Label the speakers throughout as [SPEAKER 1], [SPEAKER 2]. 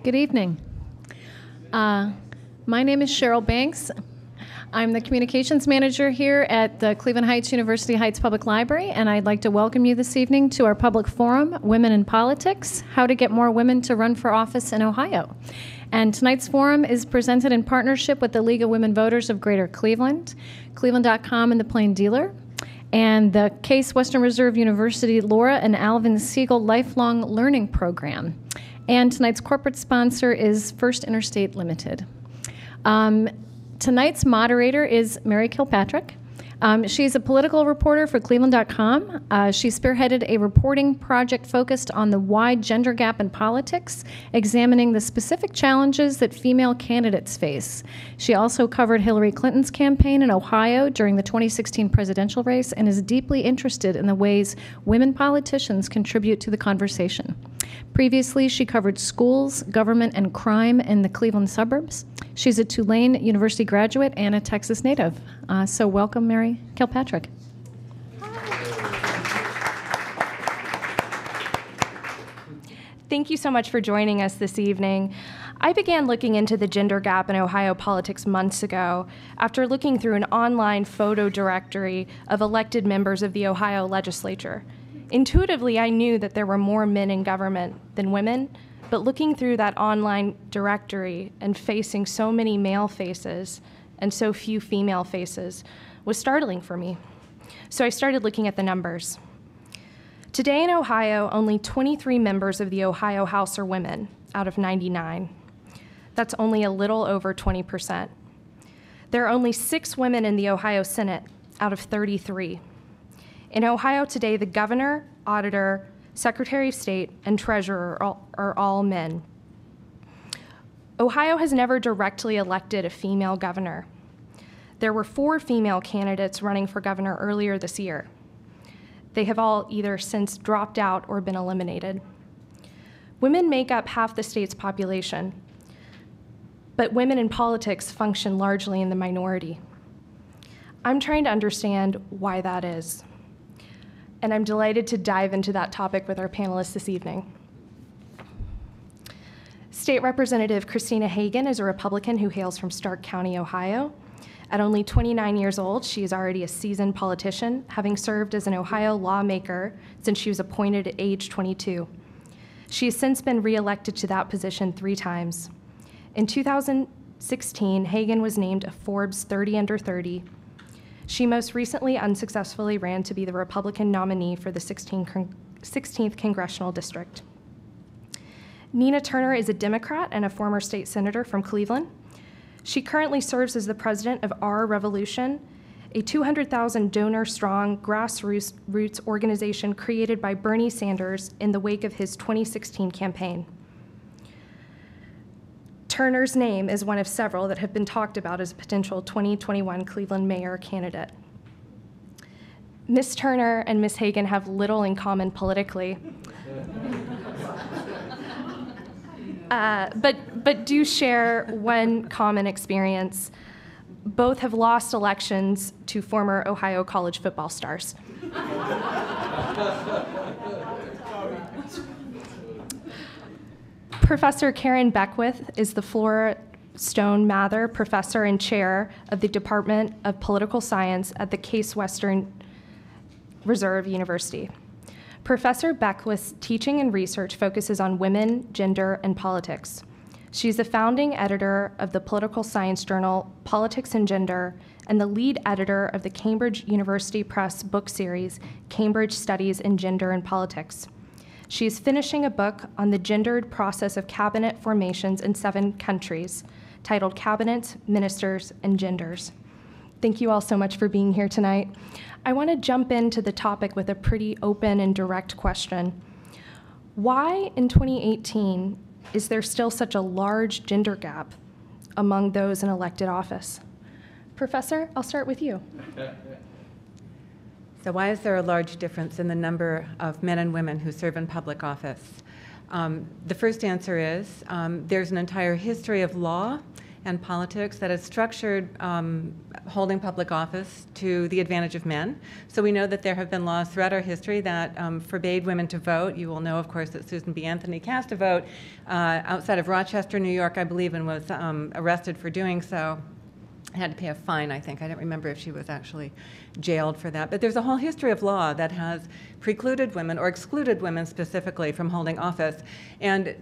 [SPEAKER 1] Good evening. My name is Cheryl Banks. I'm the communications manager here at the Cleveland Heights University Heights Public Library, and I'd like to welcome you this evening to our public forum, Women in Politics, How to Get More Women to Run for Office in Ohio. And tonight's forum is presented in partnership with the League of Women Voters of Greater Cleveland, Cleveland.com and the Plain Dealer, and the Case Western Reserve University Laura and Alvin Siegal Lifelong Learning Program. And tonight's corporate sponsor is First Interstate Limited. Tonight's moderator is Mary Kilpatrick. She's a political reporter for Cleveland.com. She spearheaded a reporting project focused on the wide gender gap in politics, examining the specific challenges that female candidates face. She also covered Hillary Clinton's campaign in Ohio during the 2016 presidential race and is deeply interested in the ways women politicians contribute to the conversation. Previously, she covered schools, government, and crime in the Cleveland suburbs. She's a Tulane University graduate and a Texas native. So welcome, Mary Kilpatrick.
[SPEAKER 2] Thank you so much for joining us this evening. I began looking into the gender gap in Ohio politics months ago after looking through an online photo directory of elected members of the Ohio legislature. Intuitively, I knew that there were more men in government than women, but looking through that online directory and facing so many male faces and so few female faces was startling for me. So I started looking at the numbers. Today in Ohio, only 23 members of the Ohio House are women out of 99. That's only a little over 20%. There are only 6 women in the Ohio Senate out of 33. In Ohio today, the governor, auditor, secretary of state, and treasurer are all men. Ohio has never directly elected a female governor. There were 4 female candidates running for governor earlier this year. They have all either since dropped out or been eliminated. Women make up half the state's population, but women in politics function largely in the minority. I'm trying to understand why that is, and I'm delighted to dive into that topic with our panelists this evening. State Representative Christina Hagen is a Republican who hails from Stark County, Ohio. At only 29 years old, she is already a seasoned politician, having served as an Ohio lawmaker since she was appointed at age 22. She has since been reelected to that position 3 times. In 2016, Hagen was named a Forbes 30 Under 30. She most recently unsuccessfully ran to be the Republican nominee for the 16th Congressional District. Nina Turner is a Democrat and a former state senator from Cleveland. She currently serves as the president of Our Revolution, a 200,000 donor-strong grassroots organization created by Bernie Sanders in the wake of his 2016 campaign. Turner's name is one of several that have been talked about as a potential 2021 Cleveland mayor candidate. Ms. Turner and Ms. Hagen have little in common politically, but do share one common experience. Both have lost elections to former Ohio college football stars. Professor Karen Beckwith is the Flora Stone Mather Professor and Chair of the Department of Political Science at the Case Western Reserve University. Professor Beckwith's teaching and research focuses on women, gender, and politics. She's the founding editor of the political science journal Politics and Gender and the lead editor of the Cambridge University Press book series, Cambridge Studies in Gender and Politics. She is finishing a book on the gendered process of cabinet formations in 7 countries, titled Cabinets, Ministers, and Genders. Thank you all so much for being here tonight. I want to jump into the topic with a pretty open and direct question. Why, in 2018, is there still such a large gender gap among those in elected office? Professor, I'll start with you.
[SPEAKER 3] So why is there a large difference in the number of men and women who serve in public office? The first answer is there's an entire history of law and politics that has structured holding public office to the advantage of men. So we know that there have been laws throughout our history that forbade women to vote. You will know, of course, that Susan B. Anthony cast a vote outside of Rochester, New York, I believe, and was arrested for doing so. Had to pay a fine, I think. I don't remember if she was actually jailed for that. But there's a whole history of law that has precluded women or excluded women specifically from holding office. And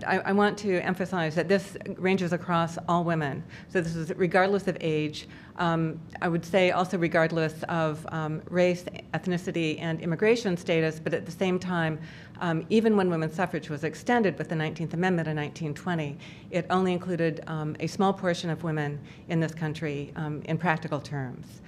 [SPEAKER 3] I want to emphasize that this ranges across all women. So this is regardless of age. I would say also regardless of race, ethnicity, and immigration status, but at the same time, even when women's suffrage was extended with the 19th Amendment in 1920, it only included a small portion of women in this country in practical terms.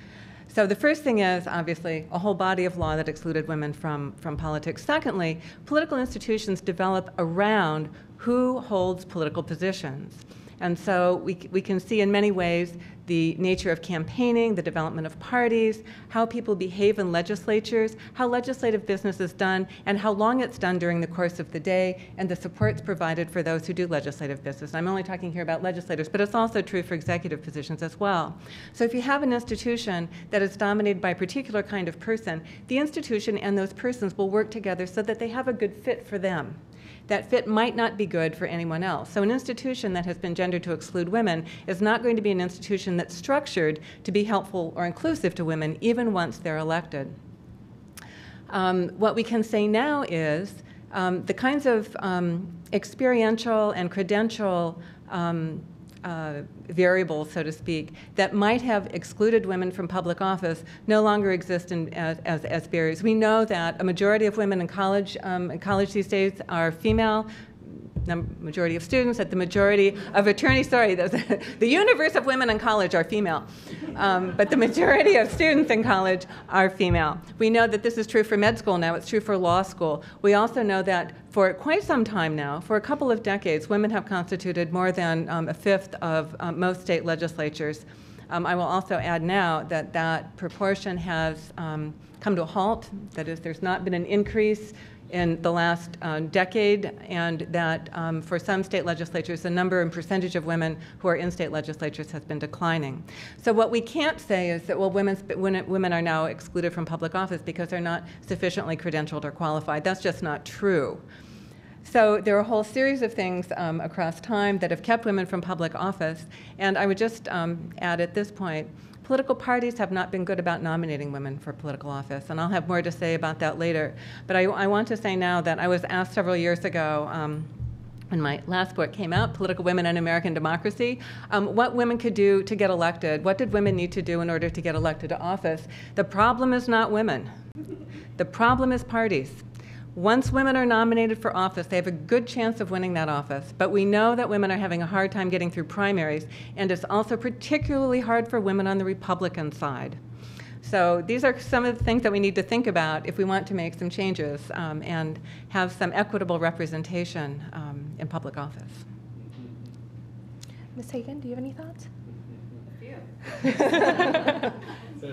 [SPEAKER 3] So the first thing is, obviously, a whole body of law that excluded women from politics. Secondly, political institutions develop around who holds political positions. And so we can see in many ways the nature of campaigning, the development of parties, how people behave in legislatures, how legislative business is done, and how long it's done during the course of the day, and the supports provided for those who do legislative business. I'm only talking here about legislators, but it's also true for executive positions as well. So if you have an institution that is dominated by a particular kind of person, the institution and those persons will work together so that they have a good fit for them. That fit might not be good for anyone else. So an institution that has been gendered to exclude women is not going to be an institution that's structured to be helpful or inclusive to women, even once they're elected. What we can say now is the kinds of experiential and credential variables, so to speak, that might have excluded women from public office no longer exist as barriers. We know that a majority of women in college these days are female. The majority of students, that the majority of attorneys, the universe of women in college are female, but the majority of students in college are female. We know that this is true for med school now, it's true for law school. We also know that for quite some time now, for a couple of decades, women have constituted more than a fifth of most state legislatures. I will also add now that that proportion has come to a halt. That is, there's not been an increase in the last decade, and that for some state legislatures, the number and percentage of women who are in state legislatures has been declining. So what we can't say is that, well, women are now excluded from public office because they're not sufficiently credentialed or qualified. That's just not true. So there are a whole series of things across time that have kept women from public office, and I would just add at this point, political parties have not been good about nominating women for political office, and I'll have more to say about that later. But I want to say now that I was asked several years ago when my last book came out, Political Women in American Democracy, what women could do to get elected. What did women need to do in order to get elected to office? The problem is not women. The problem is parties. Once women are nominated for office, they have a good chance of winning that office. But we know that women are having a hard time getting through primaries, and it's also particularly hard for women on the Republican side. So these are some of the things that we need to think about if we want to make some changes and have some equitable representation in public office.
[SPEAKER 2] Ms. Hagen, do you have any thoughts?
[SPEAKER 4] A few.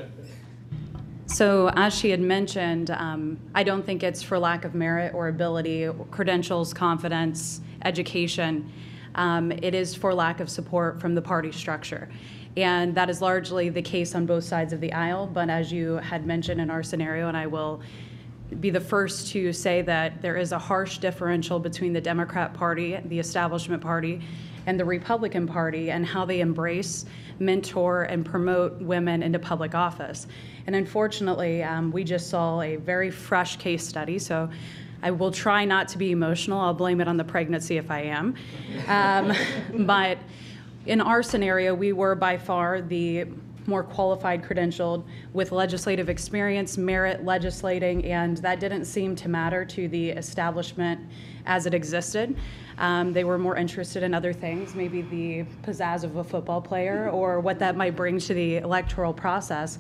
[SPEAKER 4] So as she had mentioned, I don't think it's for lack of merit or ability, or credentials, confidence, education. It is for lack of support from the party structure. And that is largely the case on both sides of the aisle. But as you had mentioned in our scenario, and I will be the first to say that there is a harsh differential between the Democrat Party, the establishment party, and the Republican Party, and how they embrace, mentor, and promote women into public office. And unfortunately, we just saw a very fresh case study, so I will try not to be emotional. I'll blame it on the pregnancy if I am. But in our scenario, we were by far the more qualified, credentialed, with legislative experience, merit legislating, and that didn't seem to matter to the establishment as it existed. They were more interested in other things, maybe the pizzazz of a football player or what that might bring to the electoral process.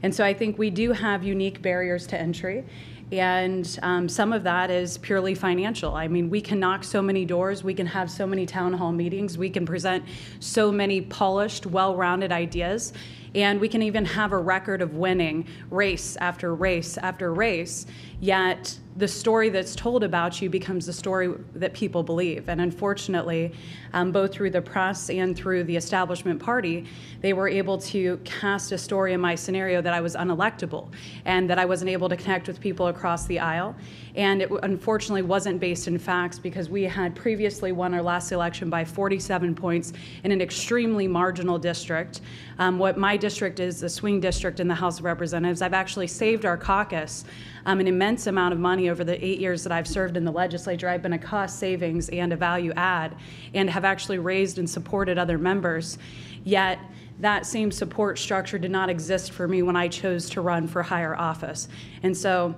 [SPEAKER 4] And so I think we do have unique barriers to entry. And some of that is purely financial. I mean, we can knock so many doors, we can have so many town hall meetings, we can present so many polished, well-rounded ideas, and we can even have a record of winning race after race after race, yet the story that's told about you becomes the story that people believe. And unfortunately, both through the press and through the establishment party, they were able to cast a story in my scenario that I was unelectable and that I wasn't able to connect with people across the aisle. And it unfortunately wasn't based in facts, because we had previously won our last election by 47 points in an extremely marginal district. What my district is, the swing district in the House of Representatives. I've actually saved our caucus an immense amount of money over the 8 years that I've served in the legislature. I've been a cost savings and a value add, and have actually raised and supported other members. Yet that same support structure did not exist for me when I chose to run for higher office. And so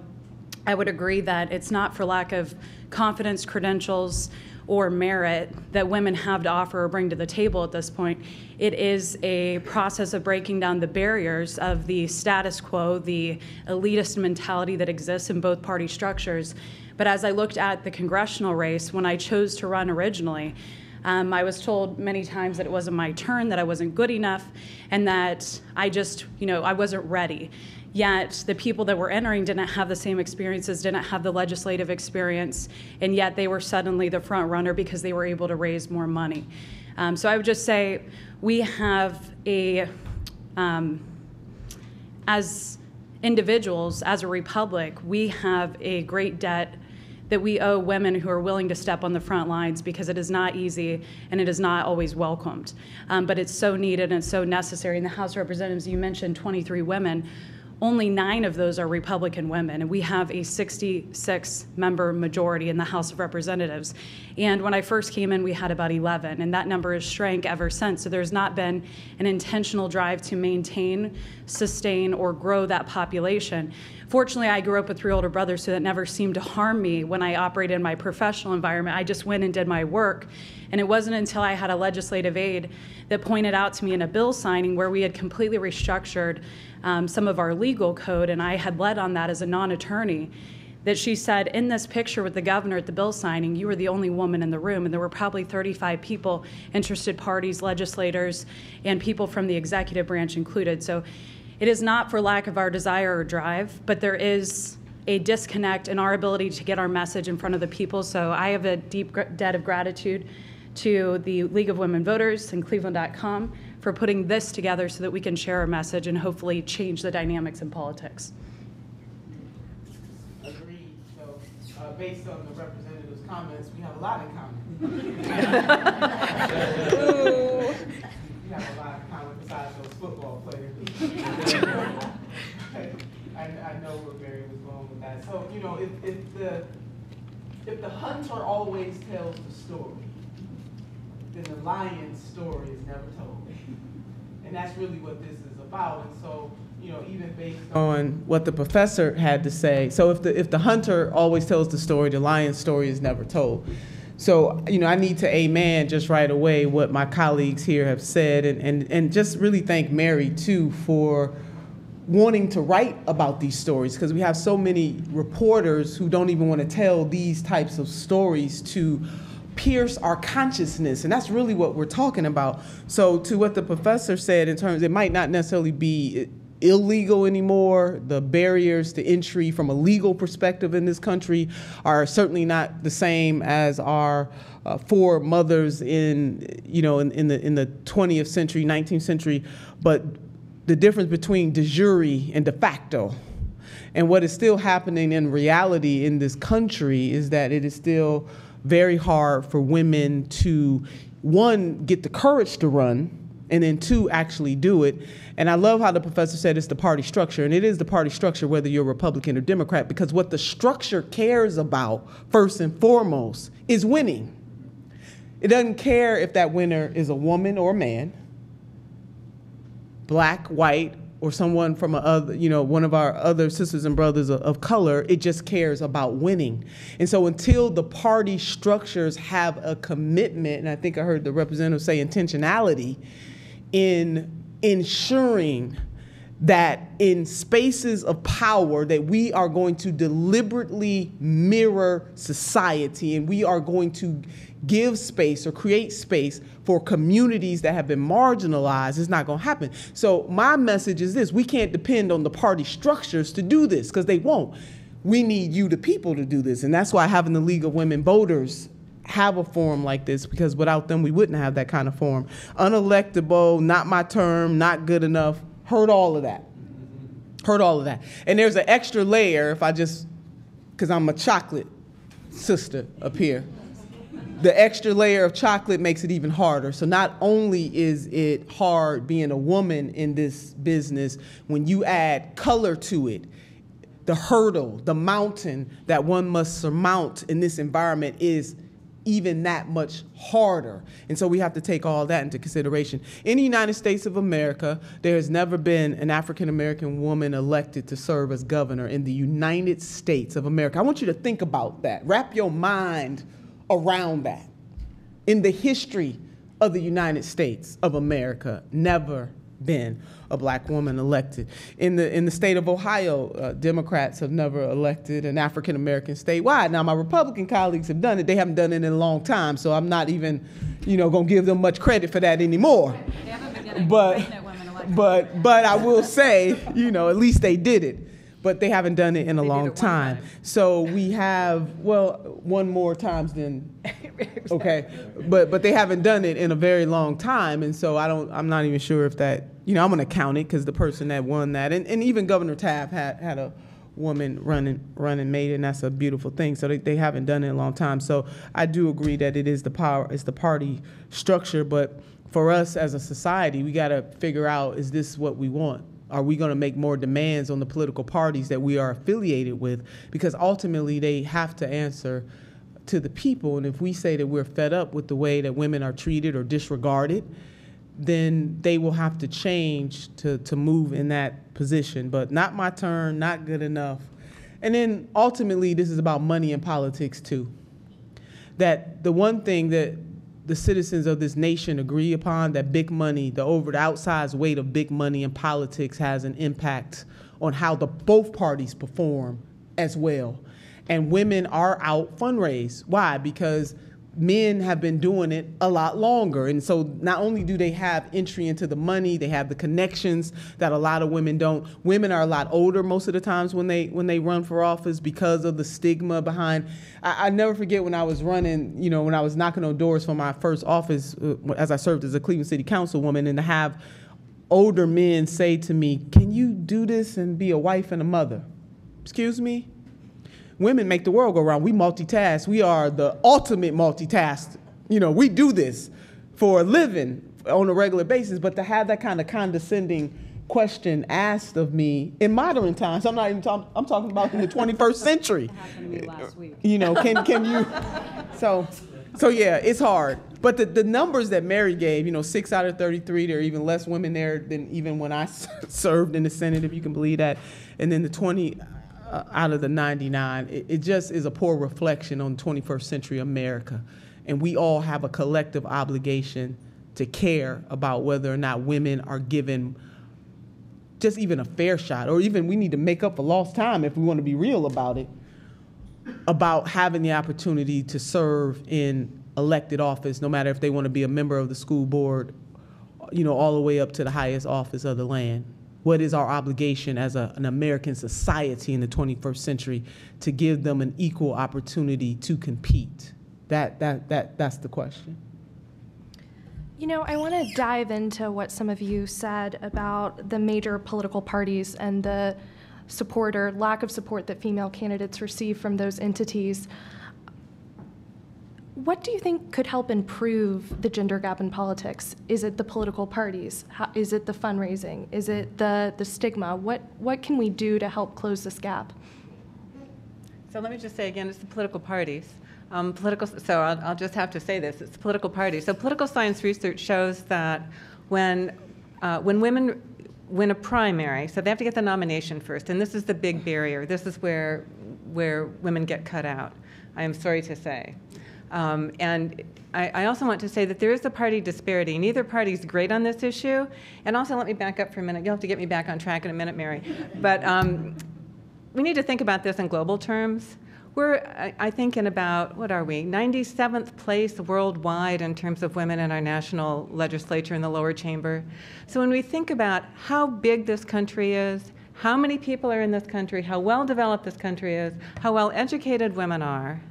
[SPEAKER 4] I would agree that it's not for lack of confidence, credentials, or merit that women have to offer or bring to the table at this point. It is a process of breaking down the barriers of the status quo, the elitist mentality that exists in both party structures. But as I looked at the congressional race, when I chose to run originally, I was told many times that it wasn't my turn, that I wasn't good enough, and that I just, I wasn't ready. Yet the people that were entering didn't have the same experiences, didn't have the legislative experience, and yet they were suddenly the front runner because they were able to raise more money. So I would just say we have as individuals, as a republic, we have a great debt that we owe women who are willing to step on the front lines, because it is not easy and it is not always welcomed. But it's so needed and so necessary. In the House of Representatives, you mentioned 23 women. Only 9 of those are Republican women, and we have a 66-member majority in the House of Representatives. And when I first came in, we had about 11, and that number has shrank ever since. So there's not been an intentional drive to maintain, sustain, or grow that population. Fortunately, I grew up with 3 older brothers, so that never seemed to harm me when I operated in my professional environment. I just went and did my work. And it wasn't until I had a legislative aide that pointed out to me in a bill signing where we had completely restructured some of our legal code, and I had led on that as a non-attorney, that she said, in this picture with the governor at the bill signing, you were the only woman in the room, and there were probably 35 people, interested parties, legislators, and people from the executive branch included. So it is not for lack of our desire or drive, but there is a disconnect in our ability to get our message in front of the people. So I have a deep debt of gratitude to the League of Women Voters and Cleveland.com for putting this together so that we can share our message and hopefully change the dynamics in politics.
[SPEAKER 5] Agreed. So based on the representative's comments, we have a lot in common. We have a lot in common besides those football players. I know where Mary was going with that. So, if the hunter always tells the story, then the lion's story is never told. And that's really what this is about. And so, even based on what the professor had to say, so if the hunter always tells the story, the lion's story is never told. So, I need to amen just right away what my colleagues here have said, and just really thank Mary, too, for wanting to write about these stories, because we have so many reporters who don't even want to tell these types of stories to pierce our consciousness, and that's really what we're talking about. So to what the professor said in terms, it might not necessarily be illegal anymore. The barriers to entry from a legal perspective in this country are certainly not the same as our foremothers in the 20th century, 19th century, but the difference between de jure and de facto. And what is still happening in reality in this country is that it is still very hard for women to, 1, get the courage to run, and then 2, actually do it. And I love how the professor said it's the party structure, and it is the party structure whether you're Republican or Democrat, because what the structure cares about, first and foremost, is winning. It doesn't care if that winner is a woman or a man, black, white, or someone from one of our other sisters and brothers of color. It just cares about winning. And so until the party structures have a commitment, and I think I heard the representative say intentionality, in ensuring that in spaces of power that we are going to deliberately mirror society, and we are going to give space or create space for communities that have been marginalized, it's not going to happen. So my message is this: we can't depend on the party structures to do this, because they won't. we need you, the people, to do this. And that's why having the League of Women Voters have a forum like this, because without them, we wouldn't have that kind of forum. Unelectable, not my term, not good enough, heard all of that. Heard all of that. And there's an extra layer, if I just, because I'm a chocolate sister up here. The extra layer of chocolate makes it even harder. So not only is it hard being a woman in this business, when you add color to it, the hurdle, the mountain that one must surmount in this environment is even that much harder. And so we have to take all that into consideration. In the United States of America, there has never been an African-American woman elected to serve as governor in the United States of America. I want you to think about that. Wrap your mind around that. In the history of the United States of America, never been a black woman elected. In the state of Ohio, Democrats have never elected an African American statewide. Now, my Republican colleagues have done it. They haven't done it in a long time, so I'm not even, going to give them much credit for that anymore.
[SPEAKER 4] They haven't been getting
[SPEAKER 5] But
[SPEAKER 4] women elected.
[SPEAKER 5] but I will say, at least they did it. But they haven't done it in a long time. So we have, one more times than, okay. But they haven't done it in a very long time. And so I'm not even sure if that, I'm going to count it because the person that won that, and even Governor Taft had a woman run and made it, and that's a beautiful thing. So they haven't done it in a long time. So I do agree that it is the power, it's the party structure. But for us as a society, we got to figure out, is this what we want? Are we going to make more demands on the political parties that we are affiliated with? Because ultimately they have to answer to the people. And if we say that we're fed up with the way that women are treated or disregarded, then they will have to change to move in that position. But not my turn, not good enough. And then ultimately this is about money and politics too. That the one thing that the citizens of this nation agree upon, that big money, the outsized weight of big money in politics has an impact on how both parties perform as well. And women are out fundraise. Why? Because men have been doing it a lot longer. And so not only do they have entry into the money, they have the connections that a lot of women don't. Women are a lot older most of the times when they run for office because of the stigma behind. I never forget when I was running, when I was knocking on doors for my first office as I served as a Cleveland City Councilwoman, and to have older men say to me, "Can you do this and be a wife and a mother?" Excuse me? Women make the world go round. We multitask. We are the ultimate multitask. We do this for a living on a regular basis, but to have that kind of condescending question asked of me in modern times, I'm not even talking, I'm talking about in the 21st century.
[SPEAKER 4] It happened to me last week.
[SPEAKER 5] Can you, so yeah, it's hard. But the numbers that Mary gave, 6 out of 33, there are even less women there than even when I served in the Senate, if you can believe that. And then the 20, out of the 99, it just is a poor reflection on 21st century America. And we all have a collective obligation to care about whether or not women are given just even a fair shot, or even we need to make up for lost time if we want to be real about it, about having the opportunity to serve in elected office, no matter if they want to be a member of the school board, all the way up to the highest office of the land. What is our obligation as an American society in the 21st century to give them an equal opportunity to compete? That's the question.
[SPEAKER 2] I want to dive into what some of you said about the major political parties and the support or lack of support that female candidates receive from those entities. What do you think could help improve the gender gap in politics? Is it the political parties? Is it the fundraising? Is it the stigma? What can we do to help close this gap?
[SPEAKER 3] So let me just say again, it's the political parties. So I'll just have to say this, it's political parties. So political science research shows that when women win a primary, so they have to get the nomination first, and this is the big barrier. This is where women get cut out, I am sorry to say. And I also want to say that there is a party disparity. Neither party is great on this issue. And also, let me back up for a minute. You'll have to get me back on track in a minute, Mary. But we need to think about this in global terms. We're, I think, in about, 97th place worldwide in terms of women in our national legislature in the lower chamber. So when we think about how big this country is, how many people are in this country, how well developed this country is, how well educated women are,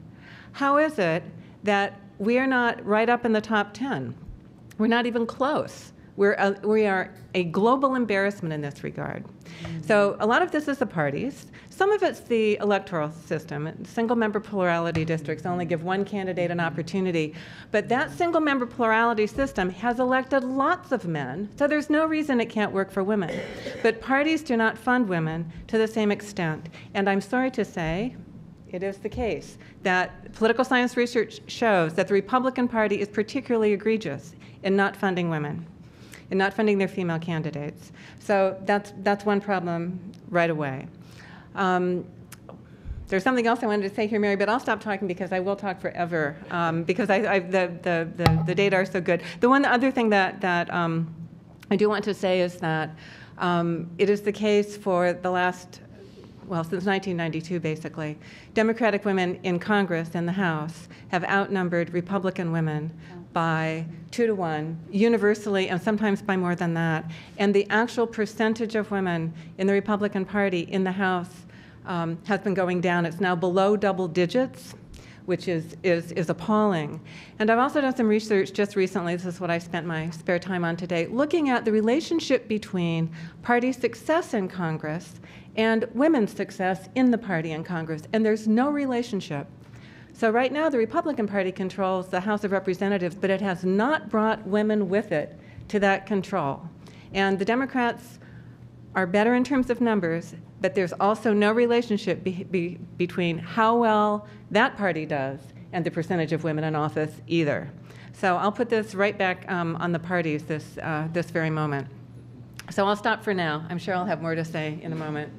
[SPEAKER 3] how is it that we are not right up in the top 10? We're not even close. We are a global embarrassment in this regard. So a lot of this is the parties. Some of it's the electoral system. Single-member plurality districts only give one candidate an opportunity. But that single-member plurality system has elected lots of men, so there's no reason it can't work for women. But parties do not fund women to the same extent. And I'm sorry to say, it is the case that political science research shows that the Republican Party is particularly egregious in not funding women, in not funding their female candidates. So that's one problem right away. There's something else I wanted to say here, Mary, but I'll stop talking because I will talk forever because the data are so good. The other thing that I do want to say is that it is the case for the last, well, since 1992, basically, Democratic women in Congress and the House have outnumbered Republican women by 2 to 1, universally, and sometimes by more than that. And the actual percentage of women in the Republican Party in the House has been going down. It's now below double digits, which is appalling. And I've also done some research just recently, this is what I spent my spare time on today, looking at the relationship between party success in Congress and women's success in the party in Congress, and there's no relationship. So right now, the Republican Party controls the House of Representatives, but it has not brought women with it to that control. And the Democrats are better in terms of numbers, but there's also no relationship between how well that party does and the percentage of women in office either. So I'll put this right back on the parties this very moment. So I'll stop for now. I'm sure I'll have more to say in a moment.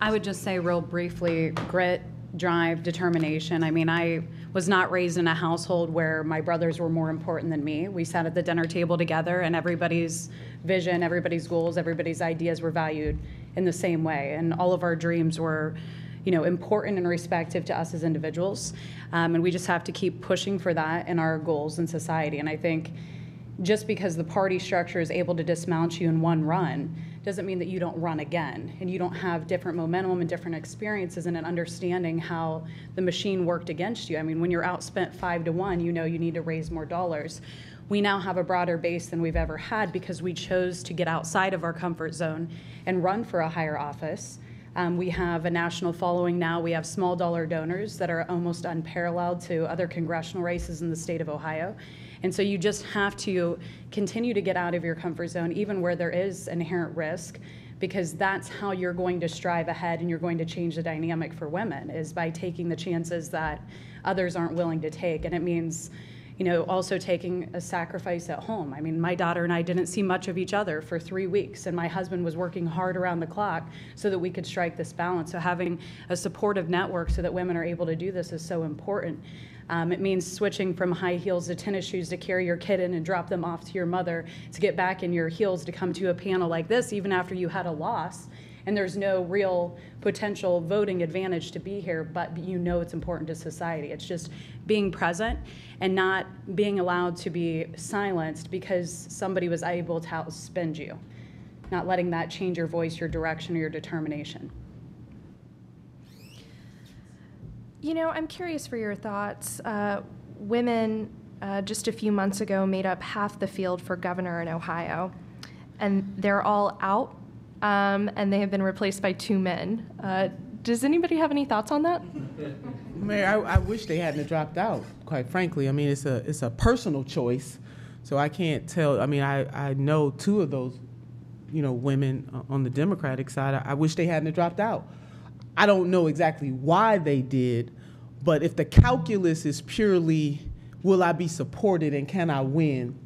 [SPEAKER 4] I would just say real briefly, grit, drive, determination. I mean, I was not raised in a household where my brothers were more important than me. We sat at the dinner table together and everybody's vision, everybody's goals, everybody's ideas were valued in the same way. And all of our dreams were, important and respective to us as individuals. And we just have to keep pushing for that in our goals in society. And I think just because the party structure is able to dismount you in one run doesn't mean that you don't run again and you don't have different momentum and different experiences and an understanding how the machine worked against you. I mean, when you're outspent 5 to 1, you need to raise more dollars. We now have a broader base than we've ever had because we chose to get outside of our comfort zone and run for a higher office. We have a national following now. We have small dollar donors that are almost unparalleled to other congressional races in the state of Ohio. And so you just have to continue to get out of your comfort zone, even where there is inherent risk, because that's how you're going to strive ahead and you're going to change the dynamic for women, is by taking the chances that others aren't willing to take. And it means, also taking a sacrifice at home. I mean, my daughter and I didn't see much of each other for 3 weeks, and my husband was working hard around the clock so that we could strike this balance. So having a supportive network so that women are able to do this is so important. It means switching from high heels to tennis shoes to carry your kid in and drop them off to your mother, to get back in your heels to come to a panel like this, even after you had a loss. And there's no real potential voting advantage to be here, but it's important to society. It's just being present and not being allowed to be silenced because somebody was able to outspend you, not letting that change your voice, your direction, or your determination.
[SPEAKER 2] I'm curious for your thoughts. Women just a few months ago made up half the field for governor in Ohio, and they're all out, and they have been replaced by 2 men. Does anybody have any thoughts on that?
[SPEAKER 5] Mayor, I wish they hadn't dropped out, quite frankly. I mean, it's a personal choice, so I can't tell. I mean, I know 2 of those, women on the Democratic side. I wish they hadn't dropped out. I don't know exactly why they did, but if the calculus is purely, will I be supported and can I win,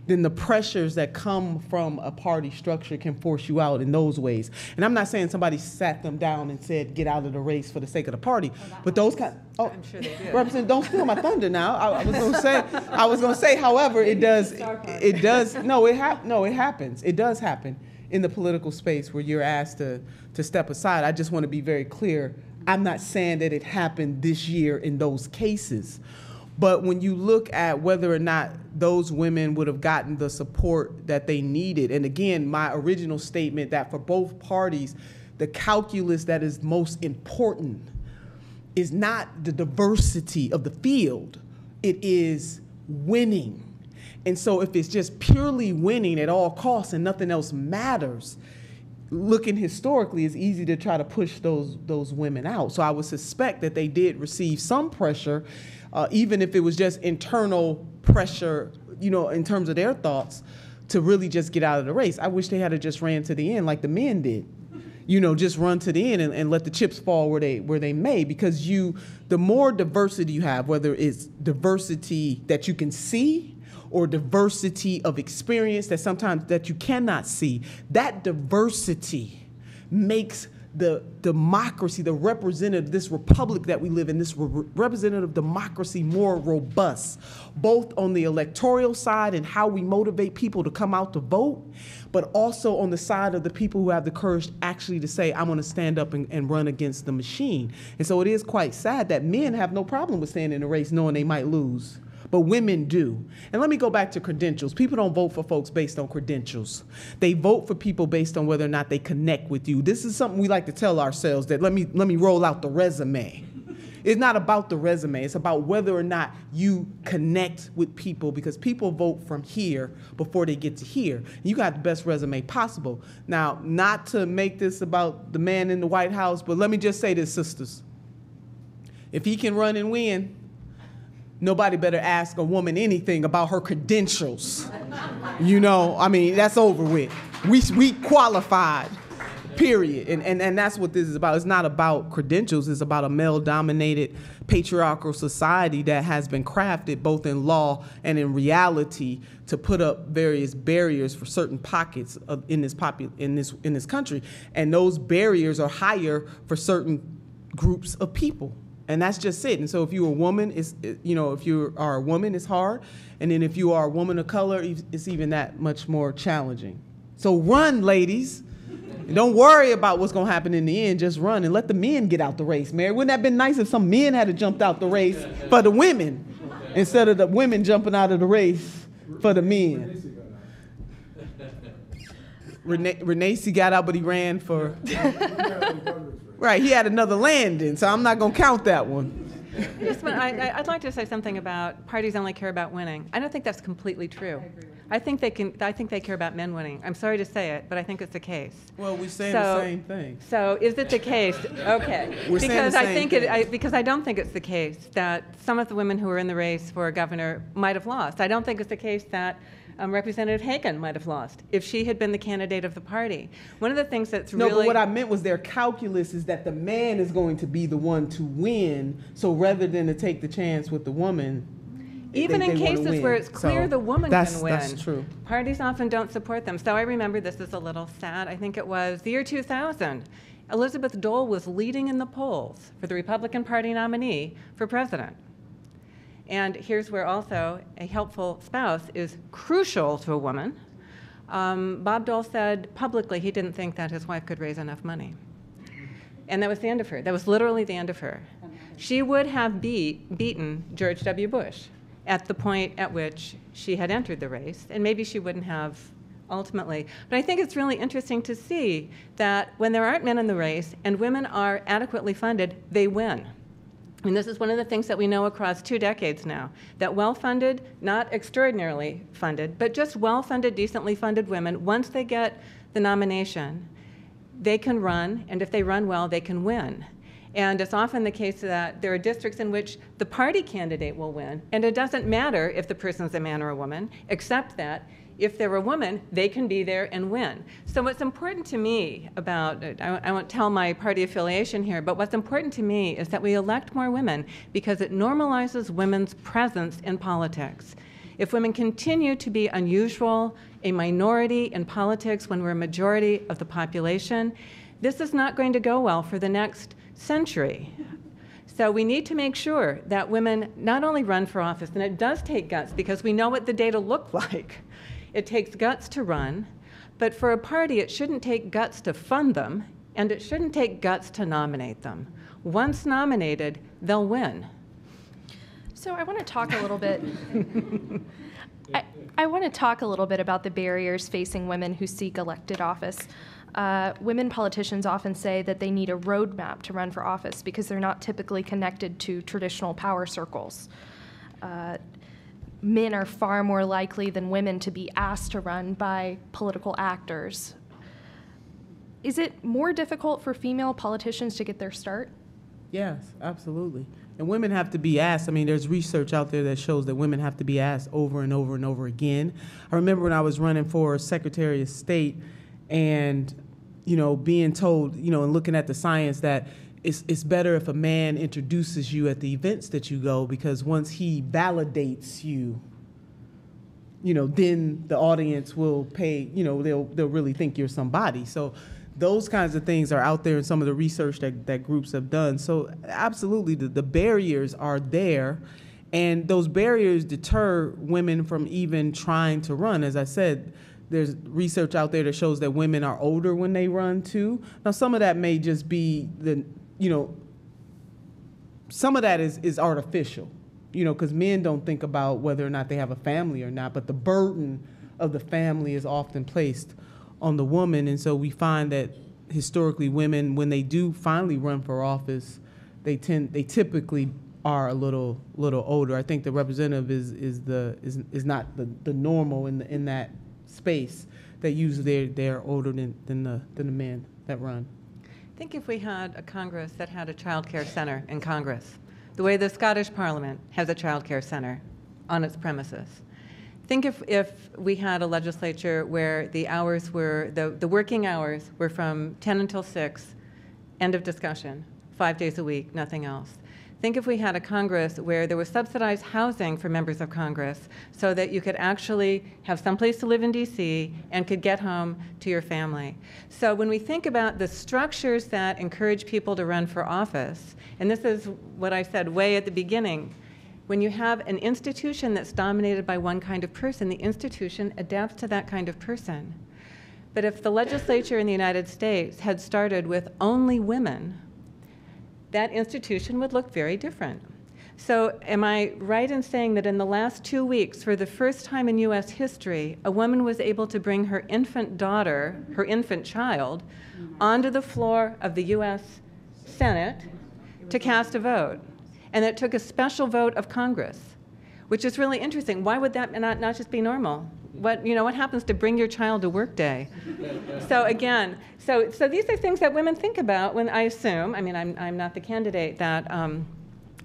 [SPEAKER 5] then the pressures that come from a party structure can force you out in those ways. And I'm not saying somebody sat them down and said, get out of the race for the sake of the party, but those kind.
[SPEAKER 3] I'm sure they did.
[SPEAKER 5] Representative, don't steal my thunder now. I was going to say, however, it happens. It does happen in the political space where you're asked to step aside. I just want to be very clear. I'm not saying that it happened this year in those cases, But when you look at whether or not those women would have gotten the support that they needed, and again, my original statement that for both parties, the calculus that is most important is not the diversity of the field, it is winning. And so if it's just purely winning at all costs and nothing else matters, looking historically, it's easy to try to push those women out. So I would suspect that they did receive some pressure, even if it was just internal pressure, you know, in terms of their thoughts, to really just get out of the race. I wish they had just ran to the end like the men did. You know, just run to the end and let the chips fall where they may, because the more diversity you have, whether it's diversity that you can see or diversity of experience that sometimes that you cannot see, that diversity makes the democracy, the representative, this republic that we live in, this representative democracy more robust, both on the electoral side and how we motivate people to come out to vote, but also on the side of the people who have the courage actually to say, I'm going to stand up and run against the machine. And so it is quite sad that men have no problem with staying in the race knowing they might lose. But women do. And let me go back to credentials. People don't vote for folks based on credentials. They vote for people based on whether or not they connect with you. This is something we like to tell ourselves, that let me roll out the resume. It's not about the resume. It's about whether or not you connect with people, because people vote from here before they get to here. You got the best resume possible. Now, not to make this about the man in the White House, but let me just say this, sisters. If he can run and win, nobody better ask a woman anything about her credentials. You know, I mean, that's over with. We qualified, period. And that's what this is about. It's not about credentials. It's about a male-dominated patriarchal society that has been crafted both in law and in reality to put up various barriers for certain pockets in this country. And those barriers are higher for certain groups of people. And that's just it. And so if you're a woman, if you are a woman, it's hard. And then if you are a woman of color, it's even that much more challenging. So run, ladies. And don't worry about what's going to happen in the end. Just run and let the men get out the race, Mary. Wouldn't that have been nice if some men had jumped out the race for the women instead of the women jumping out of the race for the men? Renacci got out, but he ran for... Right, he had another landing, so I'm not going to count that one.
[SPEAKER 3] I'd like to say something about parties only care about winning. I don't think that's completely true. I think they care about men winning. I'm sorry to say it, but I think it's the case.
[SPEAKER 5] Well, we're saying the same thing.
[SPEAKER 3] So is it the case? Okay. Because I don't think it's the case that some of the women who were in the race for governor might have lost. I don't think it's the case that Representative Hagen might have lost if she had been the candidate of the party. One of the things that's really...
[SPEAKER 5] No, but what I meant was their calculus is that the man is going to be the one to win, so rather than to take the chance with the woman...
[SPEAKER 3] Even in cases where it's clear the woman can win,
[SPEAKER 5] that's true.
[SPEAKER 3] Parties often don't support them. So I remember, this is a little sad, I think it was the year 2000, Elizabeth Dole was leading in the polls for the Republican Party nominee for president. And here's where also a helpful spouse is crucial to a woman. Bob Dole said publicly he didn't think that his wife could raise enough money. And that was the end of her. That was literally the end of her. She would have beaten George W. Bush at the point at which she had entered the race, and maybe she wouldn't have ultimately. But I think it's really interesting to see that when there aren't men in the race and women are adequately funded, they win. And this is one of the things that we know across 2 decades now, that well-funded, not extraordinarily funded, but just well-funded, decently funded women, once they get the nomination, they can run, and if they run well, they can win. And it's often the case that there are districts in which the party candidate will win, and it doesn't matter if the person's a man or a woman, except that if they're a woman, they can be there and win. So what's important to me about, I won't tell my party affiliation here, but what's important to me is that we elect more women because it normalizes women's presence in politics. If women continue to be unusual, a minority in politics when we're a majority of the population, this is not going to go well for the next century. So we need to make sure that women not only run for office, and it does take guts because we know what the data look like. It takes guts to run, but for a party, it shouldn't take guts to fund them, and it shouldn't take guts to nominate them. Once nominated, they'll win.
[SPEAKER 2] So I want to talk a little bit. I want to talk a little bit about the barriers facing women who seek elected office. Women politicians often say that they need a roadmap to run for office because they're not typically connected to traditional power circles. Men are far more likely than women to be asked to run by political actors. Is it more difficult for female politicians to get their start?
[SPEAKER 5] Yes, absolutely. And women have to be asked. I mean, there's research out there that shows that women have to be asked over and over and over again. I remember when I was running for Secretary of State and, being told, and looking at the science that it's better if a man introduces you at the events that you go, because once he validates you, then the audience will pay, they'll really think you're somebody. So those kinds of things are out there in some of the research that groups have done. So absolutely, the barriers are there, and those barriers deter women from even trying to run. As I said, there's research out there that shows that women are older when they run too. Now, some of that may just be some of that is artificial, because men don't think about whether or not they have a family or not, but the burden of the family is often placed on the woman. And so we find that historically women, when they do finally run for office, they typically are a little older. I think the representative is not the normal in that space, that usually they're older than the men that run.
[SPEAKER 3] Think if we had a Congress that had a child care center in Congress, the way the Scottish Parliament has a child care center on its premises. Think if we had a legislature where the hours were, the working hours were from 10 until 6, end of discussion, 5 days a week, nothing else. Think if we had a Congress where there was subsidized housing for members of Congress so that you could actually have someplace to live in DC and could get home to your family. So when we think about the structures that encourage people to run for office, and this is what I said way at the beginning, when you have an institution that's dominated by one kind of person, the institution adapts to that kind of person. But if the legislature in the United States had started with only women, that institution would look very different. So am I right in saying that in the last 2 weeks, for the first time in U.S. history, a woman was able to bring her infant daughter, her infant child, onto the floor of the U.S. Senate to cast a vote? And it took a special vote of Congress, which is really interesting. Why would that not just be normal? What happens to bring your child to work day? So again, so these are things that women think about when, I assume, I'm not the candidate that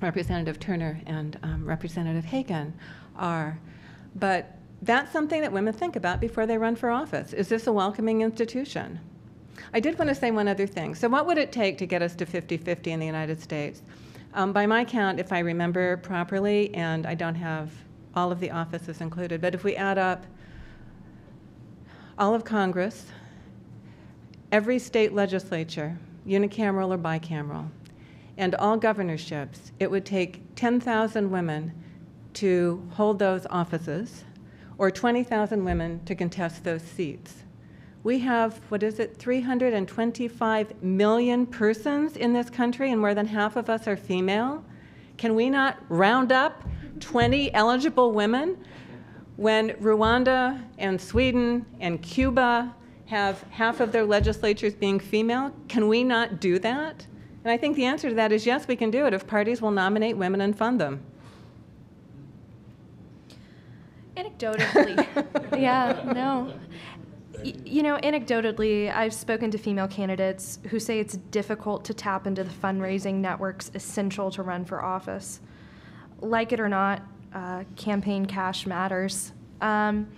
[SPEAKER 3] Representative Turner and Representative Hagen are, but that's something that women think about before they run for office. Is this a welcoming institution? I did want to say one other thing. So what would it take to get us to 50-50 in the United States? By my count, if I remember properly, and I don't have all of the offices included, but if we add up all of Congress, every state legislature, unicameral or bicameral, and all governorships, it would take 10,000 women to hold those offices, or 20,000 women to contest those seats. We have, 325 million persons in this country, and more than half of us are female. Can we not round up 20 eligible women when Rwanda and Sweden and Cuba have half of their legislatures being female? Can we not do that? And I think the answer to that is yes, we can do it if parties will nominate women and fund them.
[SPEAKER 2] Anecdotally, anecdotally, I've spoken to female candidates who say it's difficult to tap into the fundraising networks essential to run for office. Like it or not, campaign cash matters. I'm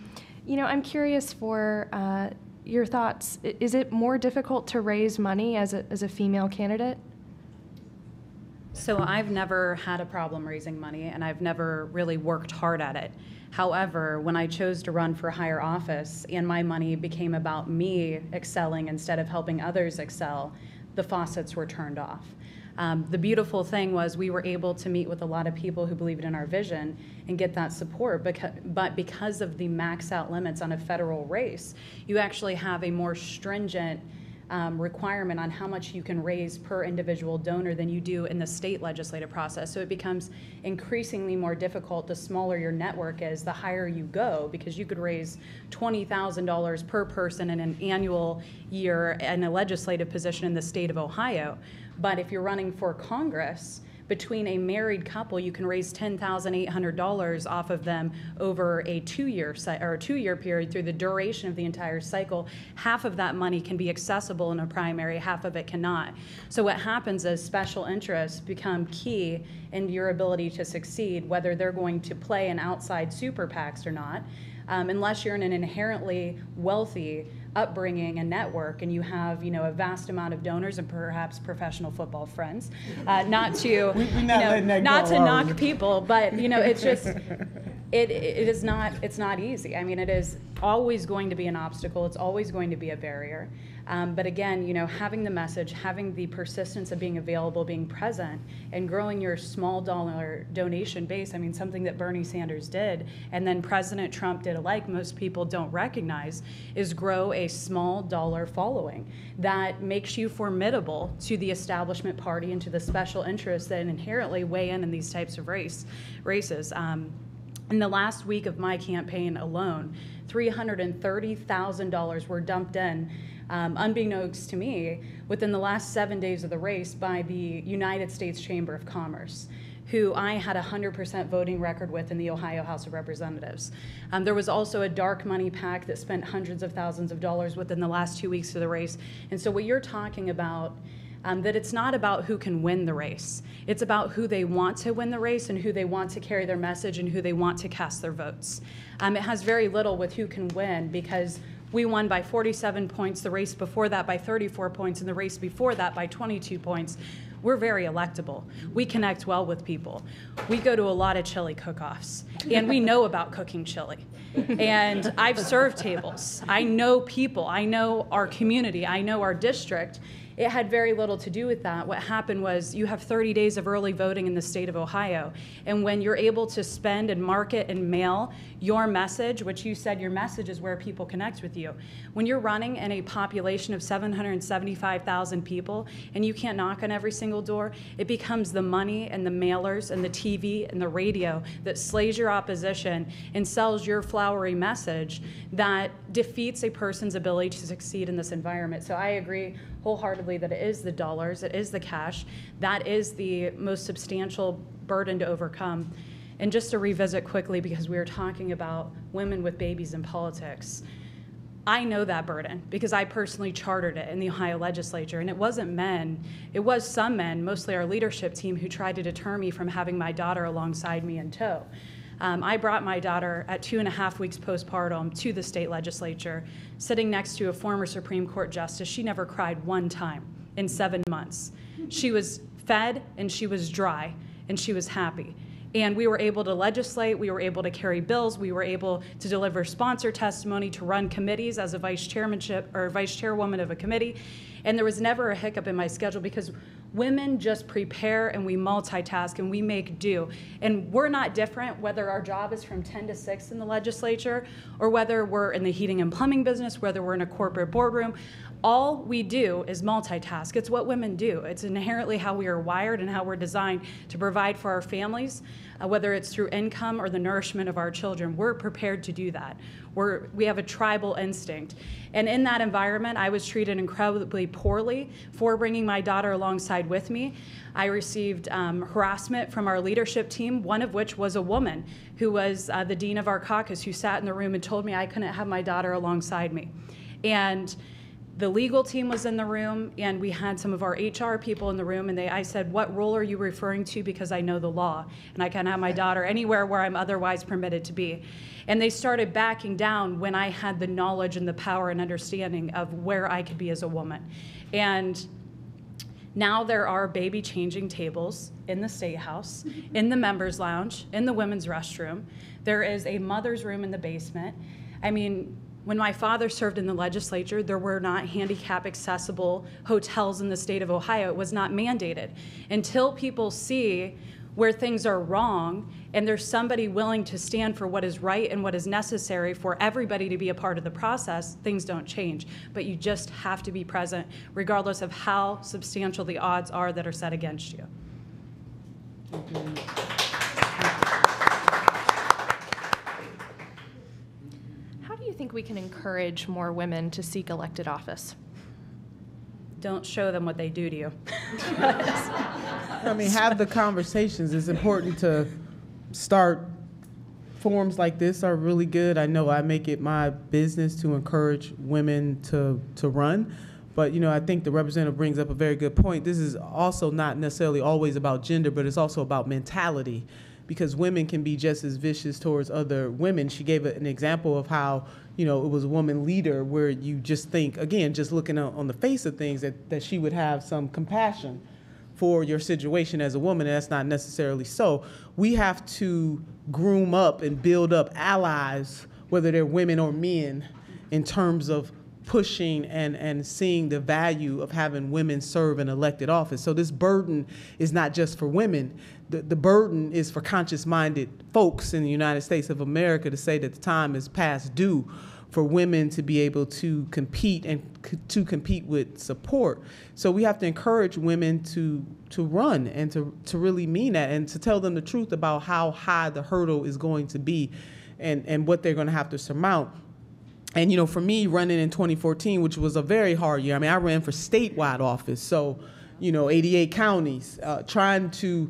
[SPEAKER 2] curious for your thoughts. Is it more difficult to raise money as a female candidate?
[SPEAKER 4] So I've never had a problem raising money, and I've never really worked hard at it. However, when I chose to run for higher office and my money became about me excelling instead of helping others excel, the faucets were turned off. The beautiful thing was we were able to meet with a lot of people who believed in our vision and get that support, but because of the max out limits on a federal race, you actually have a more stringent requirement on how much you can raise per individual donor than you do in the state legislative process. So it becomes increasingly more difficult the smaller your network is, the higher you go, because you could raise $20,000 per person in an annual year in a legislative position in the state of Ohio. But if you're running for Congress, between a married couple, you can raise $10,800 off of them over a two-year period through the duration of the entire cycle. Half of that money can be accessible in a primary, half of it cannot. So what happens is special interests become key in your ability to succeed, whether they're going to play in outside super PACs or not. Unless you're in an inherently wealthy upbringing and network, and you have, a vast amount of donors and perhaps professional football friends. Not to, not to knock people, but it's just, it's not easy. I mean, it is always going to be an obstacle. It's always going to be a barrier. But again, having the message, having the persistence of being available, being present, and growing your small dollar donation base. I mean, something that Bernie Sanders did, and then President Trump did alike, most people don't recognize, is grow a small dollar following that makes you formidable to the establishment party and to the special interests that inherently weigh in these types of races. In the last week of my campaign alone, $330,000 were dumped in, unbeknownst to me, within the last 7 days of the race by the United States Chamber of Commerce, who I had a 100% voting record with in the Ohio House of Representatives. There was also a dark money PAC that spent hundreds of thousands of dollars within the last 2 weeks of the race. And so what you're talking about, that it's not about who can win the race. It's about who they want to win the race and who they want to carry their message and who they want to cast their votes. It has very little with who can win, because we won by 47 points, the race before that by 34 points, and the race before that by 22 points. We're very electable. We connect well with people. We go to a lot of chili cook-offs, and we know about cooking chili. And I've served tables. I know people. I know our community. I know our district. It had very little to do with that. What happened was you have 30 days of early voting in the state of Ohio. And when you're able to spend and market and mail your message, which you said your message is where people connect with you. When you're running in a population of 775,000 people and you can't knock on every single door, it becomes the money and the mailers and the TV and the radio that slays your opposition and sells your flowery message that defeats a person's ability to succeed in this environment. So I agree wholeheartedly that it is the dollars, it is the cash, that is the most substantial burden to overcome. And just to revisit quickly, because we were talking about women with babies in politics, I know that burden because I personally chartered it in the Ohio legislature, and it wasn't men, it was some men, mostly our leadership team, who tried to deter me from having my daughter alongside me in tow. I brought my daughter at 2.5 weeks postpartum to the state legislature, sitting next to a former Supreme Court justice. She never cried one time in 7 months. She was fed and she was dry and she was happy. And we were able to legislate, we were able to carry bills, we were able to deliver sponsor testimony, to run committees as a vice chairwoman of a committee. And there was never a hiccup in my schedule because women just prepare and we multitask and we make do. And we're not different whether our job is from 10 to 6 in the legislature or whether we're in the heating and plumbing business, whether we're in a corporate boardroom. All we do is multitask. It's what women do. It's inherently how we are wired and how we're designed to provide for our families, whether it's through income or the nourishment of our children. We're prepared to do that. We have a tribal instinct. And in that environment, I was treated incredibly poorly for bringing my daughter alongside with me. I received harassment from our leadership team, one of which was a woman who was the dean of our caucus, who sat in the room and told me I couldn't have my daughter alongside me. And the legal team was in the room, and we had some of our HR people in the room, and I said, what rule are you referring to? Because I know the law, and I can't have my daughter anywhere where I'm otherwise permitted to be. And they started backing down when I had the knowledge and the power and understanding of where I could be as a woman. And now there are baby changing tables in the State House, in the members' lounge, in the women's restroom. There is a mother's room in the basement. I mean, when my father served in the legislature, there were not handicap accessible hotels in the state of Ohio. It was not mandated. Until people see where things are wrong and there's somebody willing to stand for what is right and what is necessary for everybody to be a part of the process, things don't change. But you just have to be present regardless of how substantial the odds are that are set against you.
[SPEAKER 2] How do you think we can encourage more women to seek elected office?
[SPEAKER 4] Don't show them what they do to you.
[SPEAKER 5] I mean, have the conversations. It's important to start. Forums like this are really good. I know I make it my business to encourage women to run. But, you know, I think the representative brings up a very good point. This is also not necessarily always about gender, but it's also about mentality, because women can be just as vicious towards other women. She gave an example of how, you know, it was a woman leader where you just think, again, just looking on the face of things, that she would have some compassion for your situation as a woman, and that's not necessarily so. We have to groom up and build up allies, whether they're women or men, in terms of pushing and seeing the value of having women serve in elected office. So this burden is not just for women. The burden is for conscious-minded folks in the United States of America to say that the time is past due for women to be able to compete and to compete with support. So we have to encourage women to run and to really mean that, and to tell them the truth about how high the hurdle is going to be and what they're going to have to surmount. And, you know, for me, running in 2014, which was a very hard year, I mean, I ran for statewide office, so, you know, 88 counties, trying to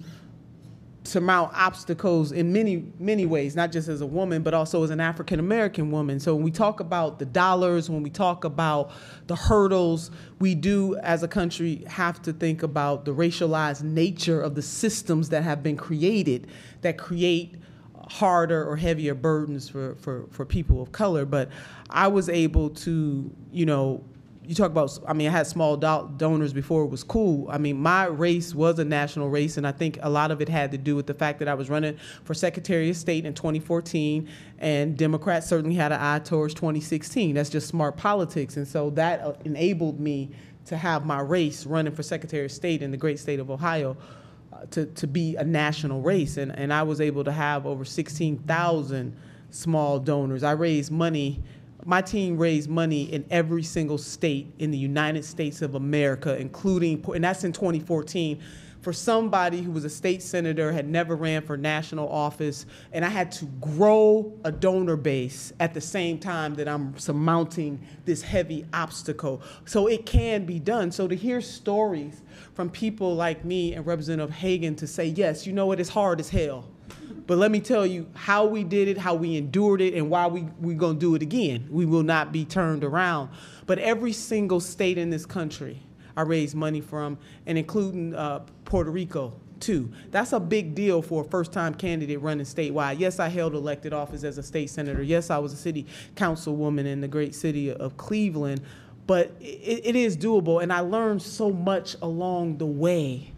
[SPEAKER 5] surmount obstacles in many ways, not just as a woman, but also as an African-American woman. So when we talk about the dollars, when we talk about the hurdles, we do, as a country, have to think about the racialized nature of the systems that have been created that create harder or heavier burdens for people of color. But I was able to, you know, you talk about, I mean, I had small donors before it was cool. I mean, my race was a national race, and I think a lot of it had to do with the fact that I was running for Secretary of State in 2014, and Democrats certainly had an eye towards 2016. That's just smart politics, and so that enabled me to have my race running for Secretary of State in the great state of Ohio to be a national race, and I was able to have over 16,000 small donors. I raised money. My team raised money in every single state in the United States of America, including, and that's in 2014, for somebody who was a state senator, had never ran for national office, and I had to grow a donor base at the same time that I'm surmounting this heavy obstacle. So it can be done. So to hear stories from people like me and Representative Hagen to say, yes, you know what, it's hard as hell. But let me tell you how we did it, how we endured it, and why we're going to do it again. We will not be turned around. But every single state in this country I raised money from, and including Puerto Rico, too. That's a big deal for a first-time candidate running statewide. Yes, I held elected office as a state senator. Yes, I was a city councilwoman in the great city of Cleveland. But it is doable, and I learned so much along the way.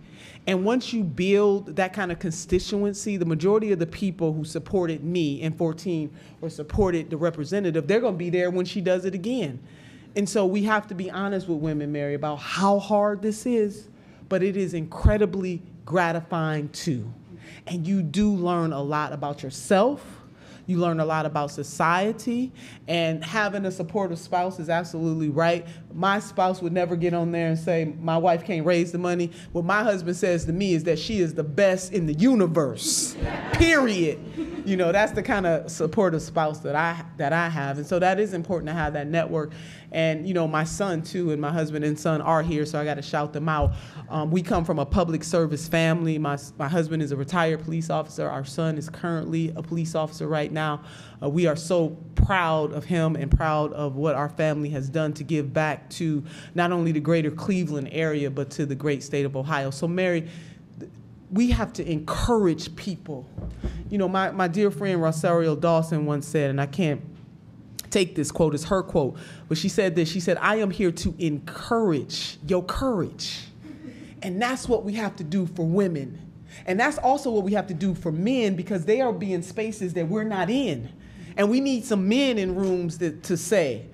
[SPEAKER 5] And once you build that kind of constituency, the majority of the people who supported me in 14 or supported the representative, they're going to be there when she does it again. And so we have to be honest with women, Mary, about how hard this is, but it is incredibly gratifying too. And you do learn a lot about yourself. You learn a lot about society, and having a supportive spouse is absolutely right. My spouse would never get on there and say, my wife can't raise the money. What my husband says to me is that she is the best in the universe, period. You know, that's the kind of supportive spouse that I have. And so that is important to have that network. And, you know, my son, too, and my husband and son are here, so I got to shout them out. We come from a public service family. My husband is a retired police officer. Our son is currently a police officer right now. We are so proud of him and proud of what our family has done to give back to not only the greater Cleveland area, but to the great state of Ohio. So, Mary, we have to encourage people. You know, my dear friend Rosario Dawson once said, and I can't take this quote as her quote, but she said this. She said, I am here to encourage your courage. And that's what we have to do for women. And that's also what we have to do for men, because they are being spaces that we're not in. And we need some men in rooms to say,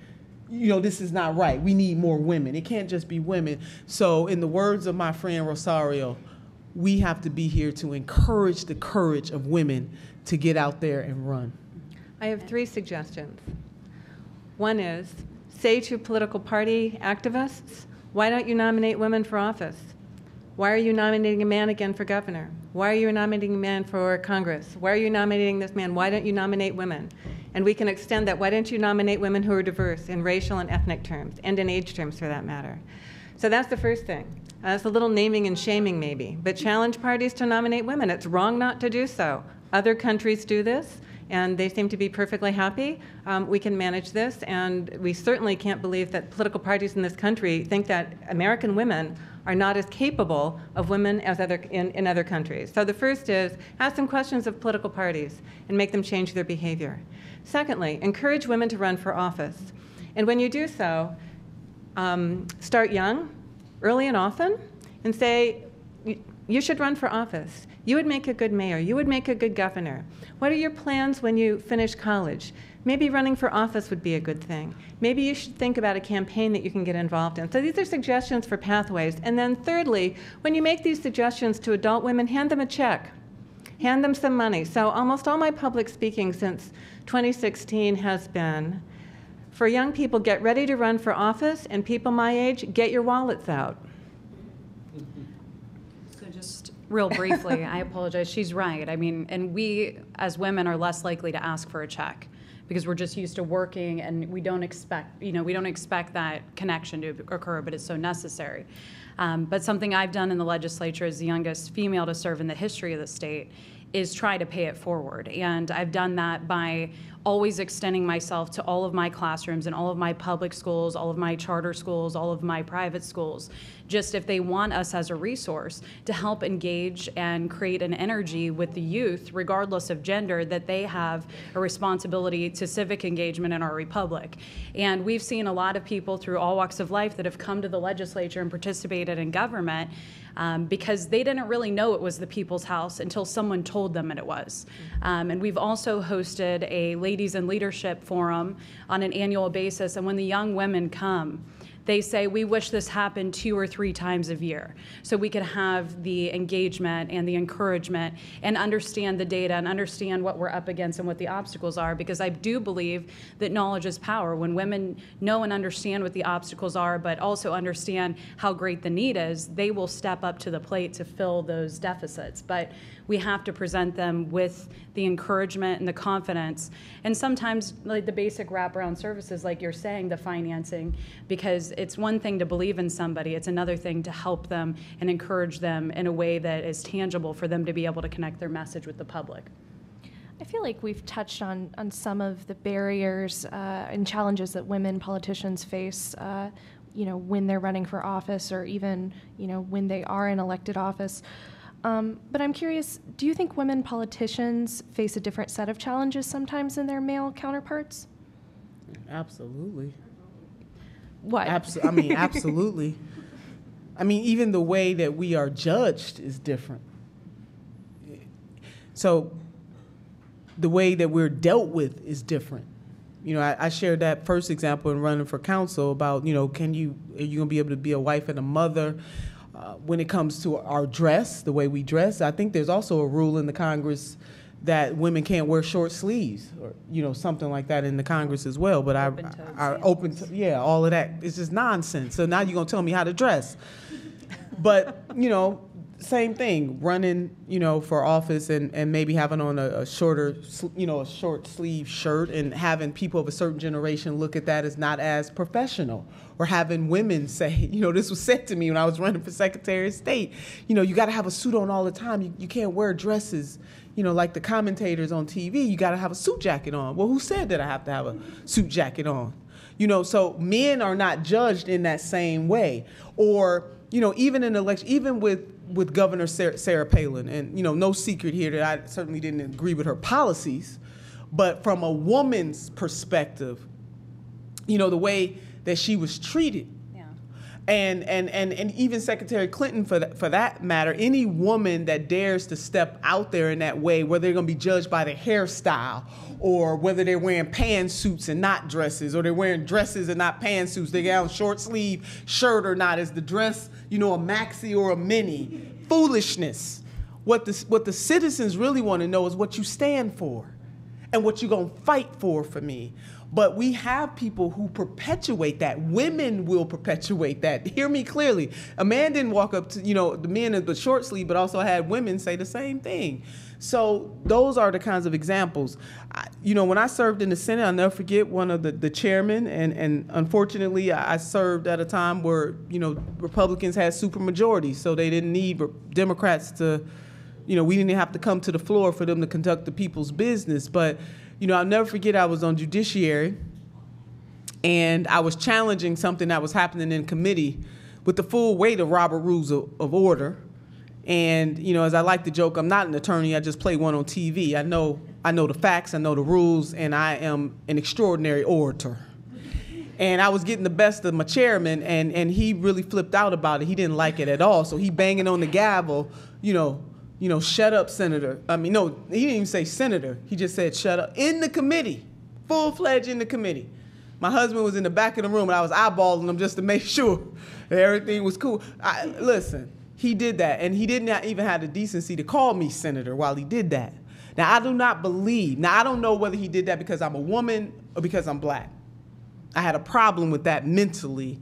[SPEAKER 5] you know, this is not right. We need more women. It can't just be women. So in the words of my friend Rosario, we have to be here to encourage the courage of women to get out there and run.
[SPEAKER 3] I have 3 suggestions. One is, say to political party activists, why don't you nominate women for office? Why are you nominating a man again for governor? Why are you nominating a man for Congress? Why are you nominating this man? Why don't you nominate women? And we can extend that. Why don't you nominate women who are diverse in racial and ethnic terms, and in age terms for that matter? So that's the first thing. It's a little naming and shaming maybe, but challenge parties to nominate women. It's wrong not to do so. Other countries do this, and they seem to be perfectly happy. We can manage this, and we certainly can't believe that political parties in this country think that American women are not as capable of women as in other countries. So the first is, ask some questions of political parties and make them change their behavior. Secondly, encourage women to run for office. And when you do so, start young, early and often, and say, you should run for office. You would make a good mayor. You would make a good governor. What are your plans when you finish college? Maybe running for office would be a good thing. Maybe you should think about a campaign that you can get involved in. So these are suggestions for pathways. And then thirdly, when you make these suggestions to adult women, hand them a check. Hand them some money. So almost all my public speaking since 2016 has been, for young people, get ready to run for office, and people my age, get your wallets out.
[SPEAKER 4] So just real briefly, I apologize, she's right. I mean, and we as women are less likely to ask for a check because we're just used to working, and we don't expect, we don't expect that connection to occur, but it's so necessary. But something I've done in the legislature as the youngest female to serve in the history of the state is try to pay it forward. And I've done that by always extending myself to all of my classrooms and all of my public schools, all of my charter schools, all of my private schools, just if they want us as a resource to help engage and create an energy with the youth, regardless of gender, that they have a responsibility to civic engagement in our republic. And we've seen a lot of people through all walks of life that have come to the legislature and participated in government because they didn't really know it was the people's house until someone told them it was. And we've also hosted a Ladies in Leadership Forum on an annual basis, and when the young women come, they say, we wish this happened 2 or 3 times a year so we could have the engagement and the encouragement and understand the data and understand what we're up against and what the obstacles are, because I do believe that knowledge is power. When women know and understand what the obstacles are, but also understand how great the need is, they will step up to the plate to fill those deficits. But we have to present them with the encouragement and the confidence, and sometimes like the basic wraparound services, like you're saying, the financing, because it's one thing to believe in somebody, it's another thing to help them and encourage them in a way that is tangible for them to be able to connect their message with the public.
[SPEAKER 2] I feel like we've touched on some of the barriers and challenges that women politicians face, when they're running for office, or even, when they are in elected office. But I'm curious, do you think women politicians face a different set of challenges sometimes than their male counterparts?
[SPEAKER 5] Absolutely.
[SPEAKER 2] What?
[SPEAKER 5] Absolutely. I mean, even the way that we are judged is different. So the way that we're dealt with is different. I shared that first example in running for council about, are you going to be able to be a wife and a mother? When it comes to our dress, the way we dress, I think there's also a rule in the Congress that women can't wear short sleeves, or something like that in the Congress as well. But all of that is just nonsense. So now you're gonna tell me how to dress. But same thing, running for office and maybe having on a short sleeve shirt and having people of a certain generation look at that as not as professional, or having women say, this was said to me when I was running for Secretary of State, you got to have a suit on all the time. You can't wear dresses, like the commentators on TV. You got to have a suit jacket on. Well, who said that I have to have a suit jacket on? So men are not judged in that same way. Or, even in election, even with Governor Sarah Palin, and no secret here that I certainly didn't agree with her policies, but from a woman's perspective, the way that she was treated.
[SPEAKER 4] Yeah.
[SPEAKER 5] And even Secretary Clinton, for that matter, any woman that dares to step out there in that way, whether they're going to be judged by their hairstyle, or whether they're wearing pantsuits and not dresses, or they're wearing dresses and not pantsuits, they got on short sleeve shirt or not, is the dress, a maxi or a mini? Foolishness. What the citizens really want to know is what you stand for and what you're going to fight for me. But we have people who perpetuate that. Women will perpetuate that. Hear me clearly. A man didn't walk up to, the men in the short sleeve, but also had women say the same thing. So those are the kinds of examples. When I served in the Senate, I'll never forget one of the chairmen, and unfortunately I served at a time where, Republicans had supermajorities, so they didn't need Democrats to, we didn't have to come to the floor for them to conduct the people's business. But I'll never forget I was on Judiciary, and I was challenging something that was happening in committee with the full weight of Robert Rules of Order. And, as I like to joke, I'm not an attorney, I just play one on TV. I know the facts, I know the rules, and I am an extraordinary orator. And I was getting the best of my chairman, and he really flipped out about it. He didn't like it at all, so he banging on the gavel, shut up, Senator. No, he didn't even say senator. He just said shut up. In the committee, full-fledged in the committee. My husband was in the back of the room, and I was eyeballing him just to make sure that everything was cool. Listen, he did that, and he didn't even have the decency to call me senator while he did that. Now, I do not believe, I don't know whether he did that because I'm a woman or because I'm black. I had a problem with that mentally,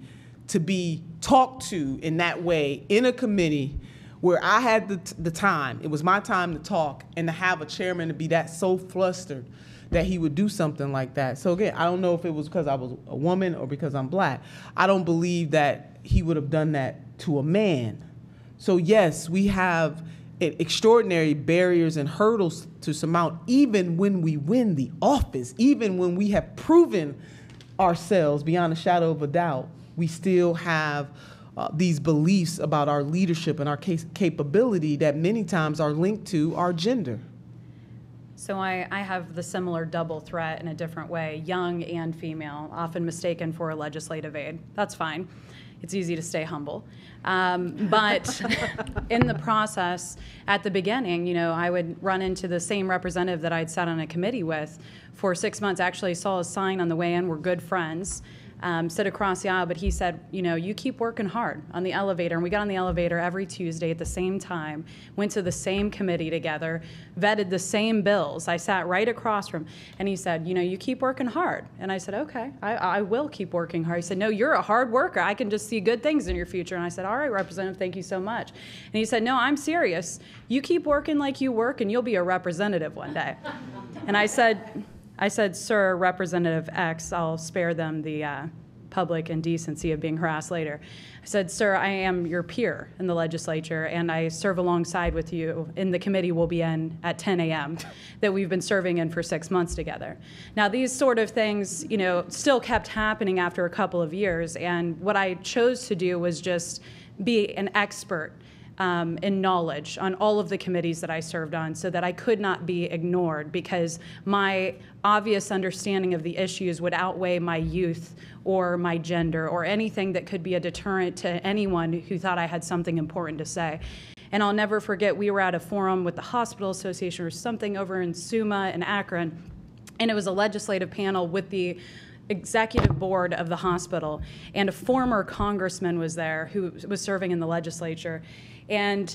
[SPEAKER 5] to be talked to in that way in a committee where I had the time, it was my time to talk, and to have a chairman to be that so flustered that he would do something like that. So again, I don't know if it was because I was a woman or because I'm black. I don't believe that he would have done that to a man. So yes, we have extraordinary barriers and hurdles to surmount, even when we win the office, even when we have proven ourselves beyond a shadow of a doubt, we still have these beliefs about our leadership and our capability that many times are linked to our gender.
[SPEAKER 4] So I have the similar double threat in a different way, young and female, often mistaken for a legislative aide. That's fine. It's easy to stay humble. But in the process, at the beginning, I would run into the same representative that I'd sat on a committee with for 6 months. Actually saw a sign on the way in, we're good friends. Sit across the aisle, but he said, you keep working hard on the elevator. And we got on the elevator every Tuesday at the same time, went to the same committee together, vetted the same bills. I sat right across from him, and he said, you keep working hard. And I said, okay, I will keep working hard. He said, no, you're a hard worker. I can just see good things in your future. And I said, all right, Representative, thank you so much. And he said, no, I'm serious. You keep working like you work, and you'll be a representative one day. And I said, sir, Representative X, I'll spare them the public indecency of being harassed later. I said, sir, I am your peer in the legislature, and I serve alongside with you in the committee we'll be in at 10 a.m. that we've been serving in for 6 months together. Now, these sort of things, still kept happening after a couple of years, and what I chose to do was just be an expert in knowledge on all of the committees that I served on, so that I could not be ignored, because my obvious understanding of the issues would outweigh my youth or my gender or anything that could be a deterrent to anyone who thought I had something important to say. And I'll never forget, we were at a forum with the Hospital Association or something over in Suma and Akron, and it was a legislative panel with the executive board of the hospital, and a former congressman was there who was serving in the legislature. And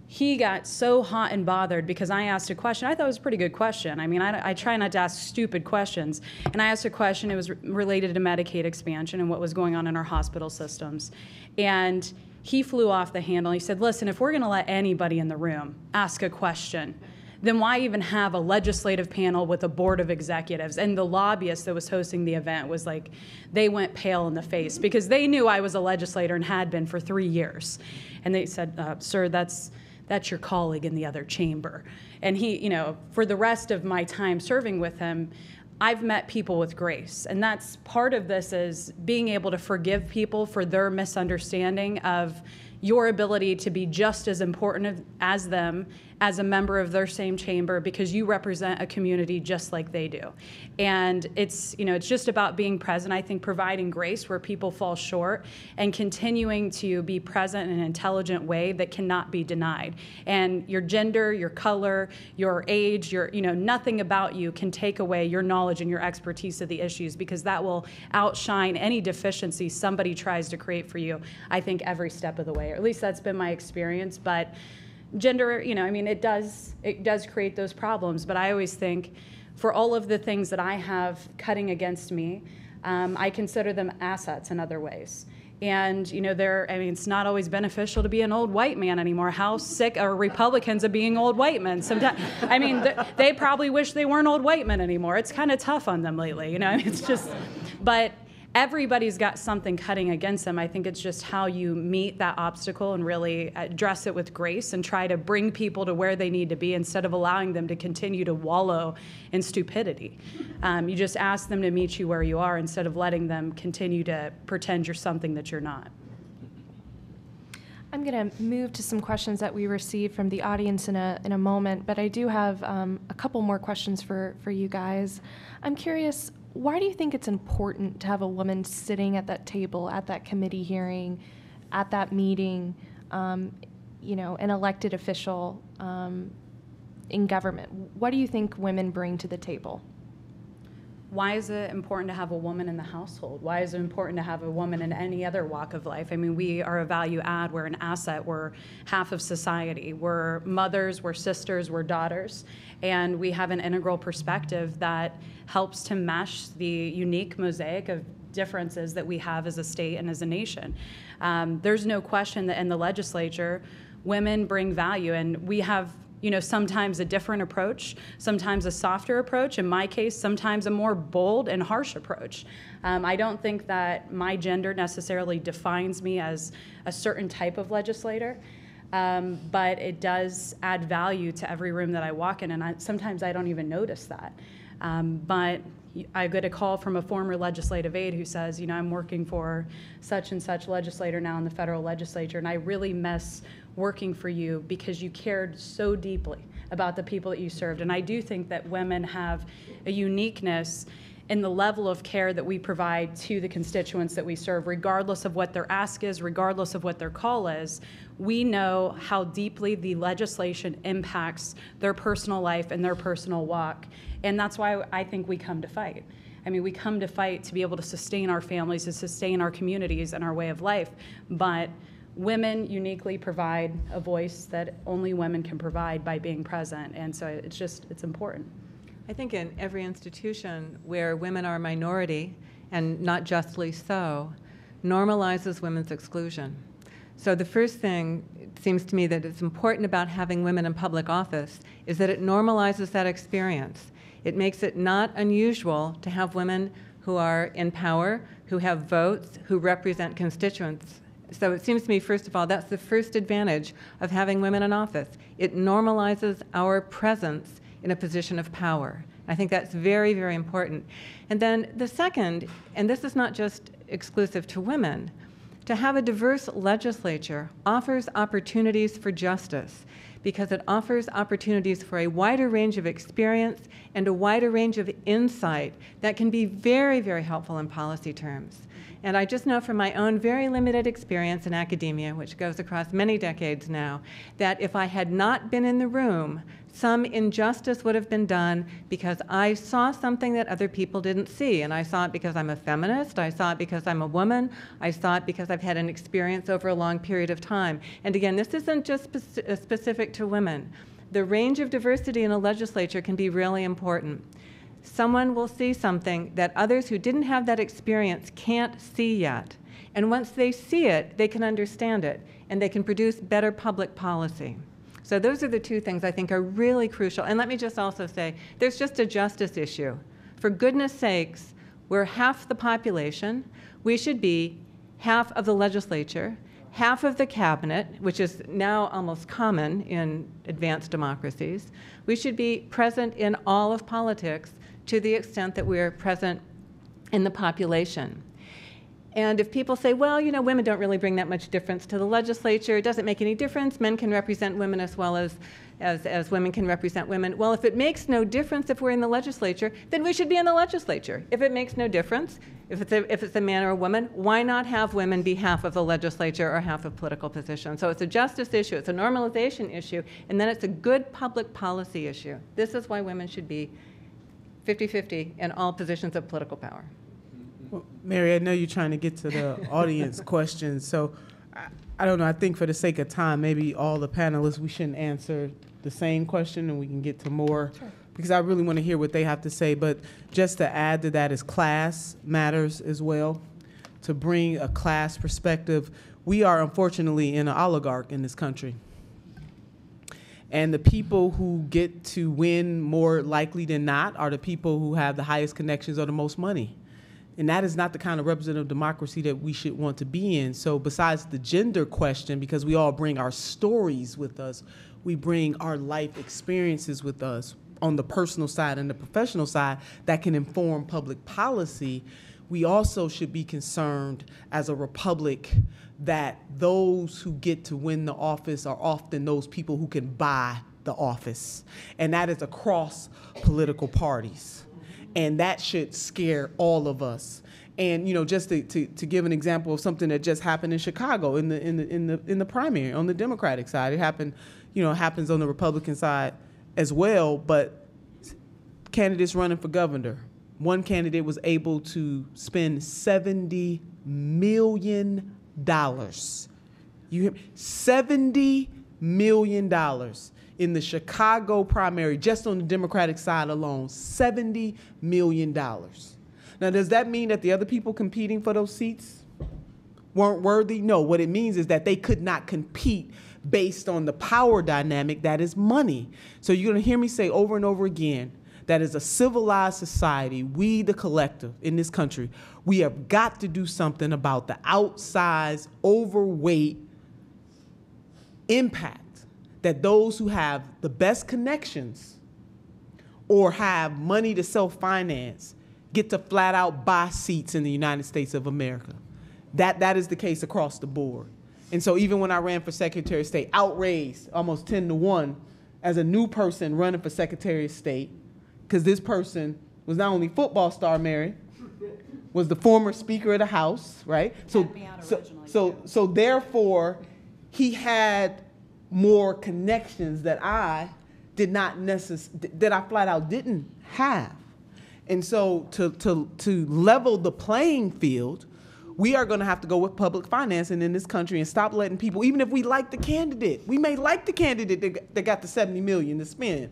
[SPEAKER 4] he got so hot and bothered because I asked a question. I thought it was a pretty good question. I try not to ask stupid questions. And I asked a question. It was related to Medicaid expansion and what was going on in our hospital systems. And he flew off the handle. He said, listen, if we're going to let anybody in the room ask a question, then why even have a legislative panel with a board of executives? And the lobbyist that was hosting the event was like, they went pale in the face because they knew I was a legislator and had been for 3 years. And they said, sir, that's your colleague in the other chamber. And he, for the rest of my time serving with him, I've met people with grace. And that's part of this, is being able to forgive people for their misunderstanding of your ability to be just as important as them as a member of their same chamber, because you represent a community just like they do. And it's, you know, it's just about being present. I think providing grace where people fall short and continuing to be present in an intelligent way that cannot be denied. And your gender, your color, your age, your, you know, nothing about you can take away your knowledge and your expertise of the issues, because that will outshine any deficiency somebody tries to create for you, I think, every step of the way. Or at least that's been my experience. But gender, you know, I mean, it does create those problems. But I always think for all of the things that I have cutting against me, I consider them assets in other ways. And, you know, I mean, it's not always beneficial to be an old white man anymore. How sick are Republicans of being old white men? Sometimes, I mean, they probably wish they weren't old white men anymore. It's kind of tough on them lately, you know, I mean, it's just, but everybody's got something cutting against them. I think it's just how you meet that obstacle and really address it with grace and try to bring people to where they need to be instead of allowing them to continue to wallow in stupidity. You just ask them to meet you where you are instead of letting them continue to pretend you're something that you're not.
[SPEAKER 2] I'm going to move to some questions that we received from the audience in a moment, but I do have a couple more questions for you guys. I'm curious, why do you think it's important to have a woman sitting at that table, at that committee hearing, at that meeting, you know, an elected official in government? What do you think women bring to the table?
[SPEAKER 4] Why is it important to have a woman in the household? Why is it important to have a woman in any other walk of life? I mean, we are a value add, we're an asset, we're half of society. We're mothers, we're sisters, we're daughters, and we have an integral perspective that helps to mesh the unique mosaic of differences that we have as a state and as a nation. There's no question that in the legislature, women bring value, and we have, you know, sometimes a different approach, sometimes a softer approach. In my case, sometimes a more bold and harsh approach. I don't think that my gender necessarily defines me as a certain type of legislator, but it does add value to every room that I walk in, and sometimes I don't even notice that. But I get a call from a former legislative aide who says, you know, I'm working for such and such legislator now in the federal legislature, and I really miss working for you because you cared so deeply about the people that you served. And I do think that women have a uniqueness in the level of care that we provide to the constituents that we serve, regardless of what their ask is, regardless of what their call is. We know how deeply the legislation impacts their personal life and their personal walk. And that's why I think we come to fight. I mean, we come to fight to be able to sustain our families, to sustain our communities and our way of life. But women uniquely provide a voice that only women can provide by being present. And so it's important.
[SPEAKER 3] I think in every institution where women are a minority, and not justly so, normalizes women's exclusion. So the first thing, it seems to me, that it's important about having women in public office is that it normalizes that experience. It makes it not unusual to have women who are in power, who have votes, who represent constituents. So it seems to me, first of all, that's the first advantage of having women in office. It normalizes our presence in a position of power. I think that's very, very important. And then the second, and this is not just exclusive to women, to have a diverse legislature offers opportunities for justice, because it offers opportunities for a wider range of experience and a wider range of insight that can be very, very helpful in policy terms. And I just know from my own very limited experience in academia, which goes across many decades now, that if I had not been in the room, some injustice would have been done because I saw something that other people didn't see. And I saw it because I'm a feminist, I saw it because I'm a woman, I saw it because I've had an experience over a long period of time. And again, this isn't just specific to women. The range of diversity in a legislature can be really important. Someone will see something that others who didn't have that experience can't see yet. And once they see it, they can understand it, and they can produce better public policy. So those are the two things I think are really crucial. And let me just also say, there's just a justice issue. For goodness sakes, we're half the population. We should be half of the legislature, half of the cabinet, which is now almost common in advanced democracies. We should be present in all of politics to the extent that we're present in the population. And if people say, well, you know, women don't really bring that much difference to the legislature, it doesn't make any difference, men can represent women as well as women can represent women. Well, if it makes no difference if we're in the legislature, then we should be in the legislature. If it makes no difference, if it's a man or a woman, why not have women be half of the legislature or half of political positions? So it's a justice issue, it's a normalization issue, and then it's a good public policy issue. This is why women should be 50-50 in all positions of political power.
[SPEAKER 5] Well, Mary, I know you're trying to get to the audience questions, so I don't know. I think for the sake of time, maybe all the panelists, we shouldn't answer the same question and we can get to more. Sure. Because I really want to hear what they have to say. But just to add to that is class matters as well. To bring a class perspective, we are unfortunately in an oligarch in this country. And the people who get to win more likely than not are the people who have the highest connections or the most money. And that is not the kind of representative democracy that we should want to be in. So besides the gender question, because we all bring our stories with us, we bring our life experiences with us on the personal side and the professional side that can inform public policy. We also should be concerned as a republic that those who get to win the office are often those people who can buy the office. And that is across political parties. And that should scare all of us. And you know, just to give an example of something that just happened in Chicago in the primary on the Democratic side, it happened, you know, happens on the Republican side as well. But candidates running for governor, one candidate was able to spend $70 million. You hear me? $70 million. In the Chicago primary, just on the Democratic side alone, $70 million. Now, does that mean that the other people competing for those seats weren't worthy? No, what it means is that they could not compete based on the power dynamic that is money. So you're going to hear me say over and over again that as a civilized society, we, the collective in this country, we have got to do something about the outsized, overweight impact that those who have the best connections or have money to self-finance get to flat out buy seats in the United States of America. That is the case across the board. And so even when I ran for Secretary of State, outraised almost 10-1 as a new person running for Secretary of State, because this person was not only football star Mary, was the former Speaker of the House, right? So therefore, he had more connections that I did not that I flat out didn't have. And so to level the playing field, we are going to have to go with public financing in this country and stop letting people, even if we like the candidate, we may like the candidate that got the $70 million to spend,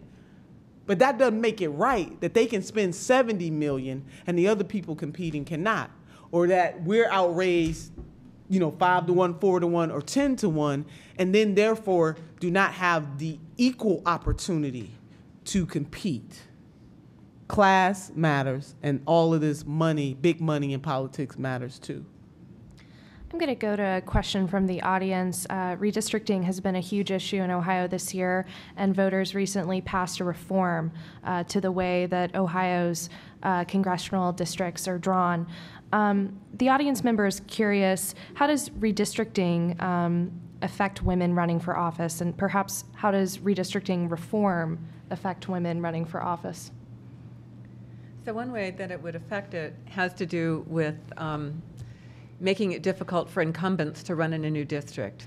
[SPEAKER 5] but that doesn't make it right that they can spend $70 million and the other people competing cannot, or that we're outraised, you know, 5-1, 4-1, or 10-1, and then therefore do not have the equal opportunity to compete. Class matters, and all of this money, big money in politics matters too.
[SPEAKER 2] I'm going to go to a question from the audience. Redistricting has been a huge issue in Ohio this year, and voters recently passed a reform to the way that Ohio's congressional districts are drawn. The audience member is curious, how does redistricting affect women running for office, and perhaps how does redistricting reform affect women running for office?
[SPEAKER 3] So one way that it would affect it has to do with making it difficult for incumbents to run in a new district.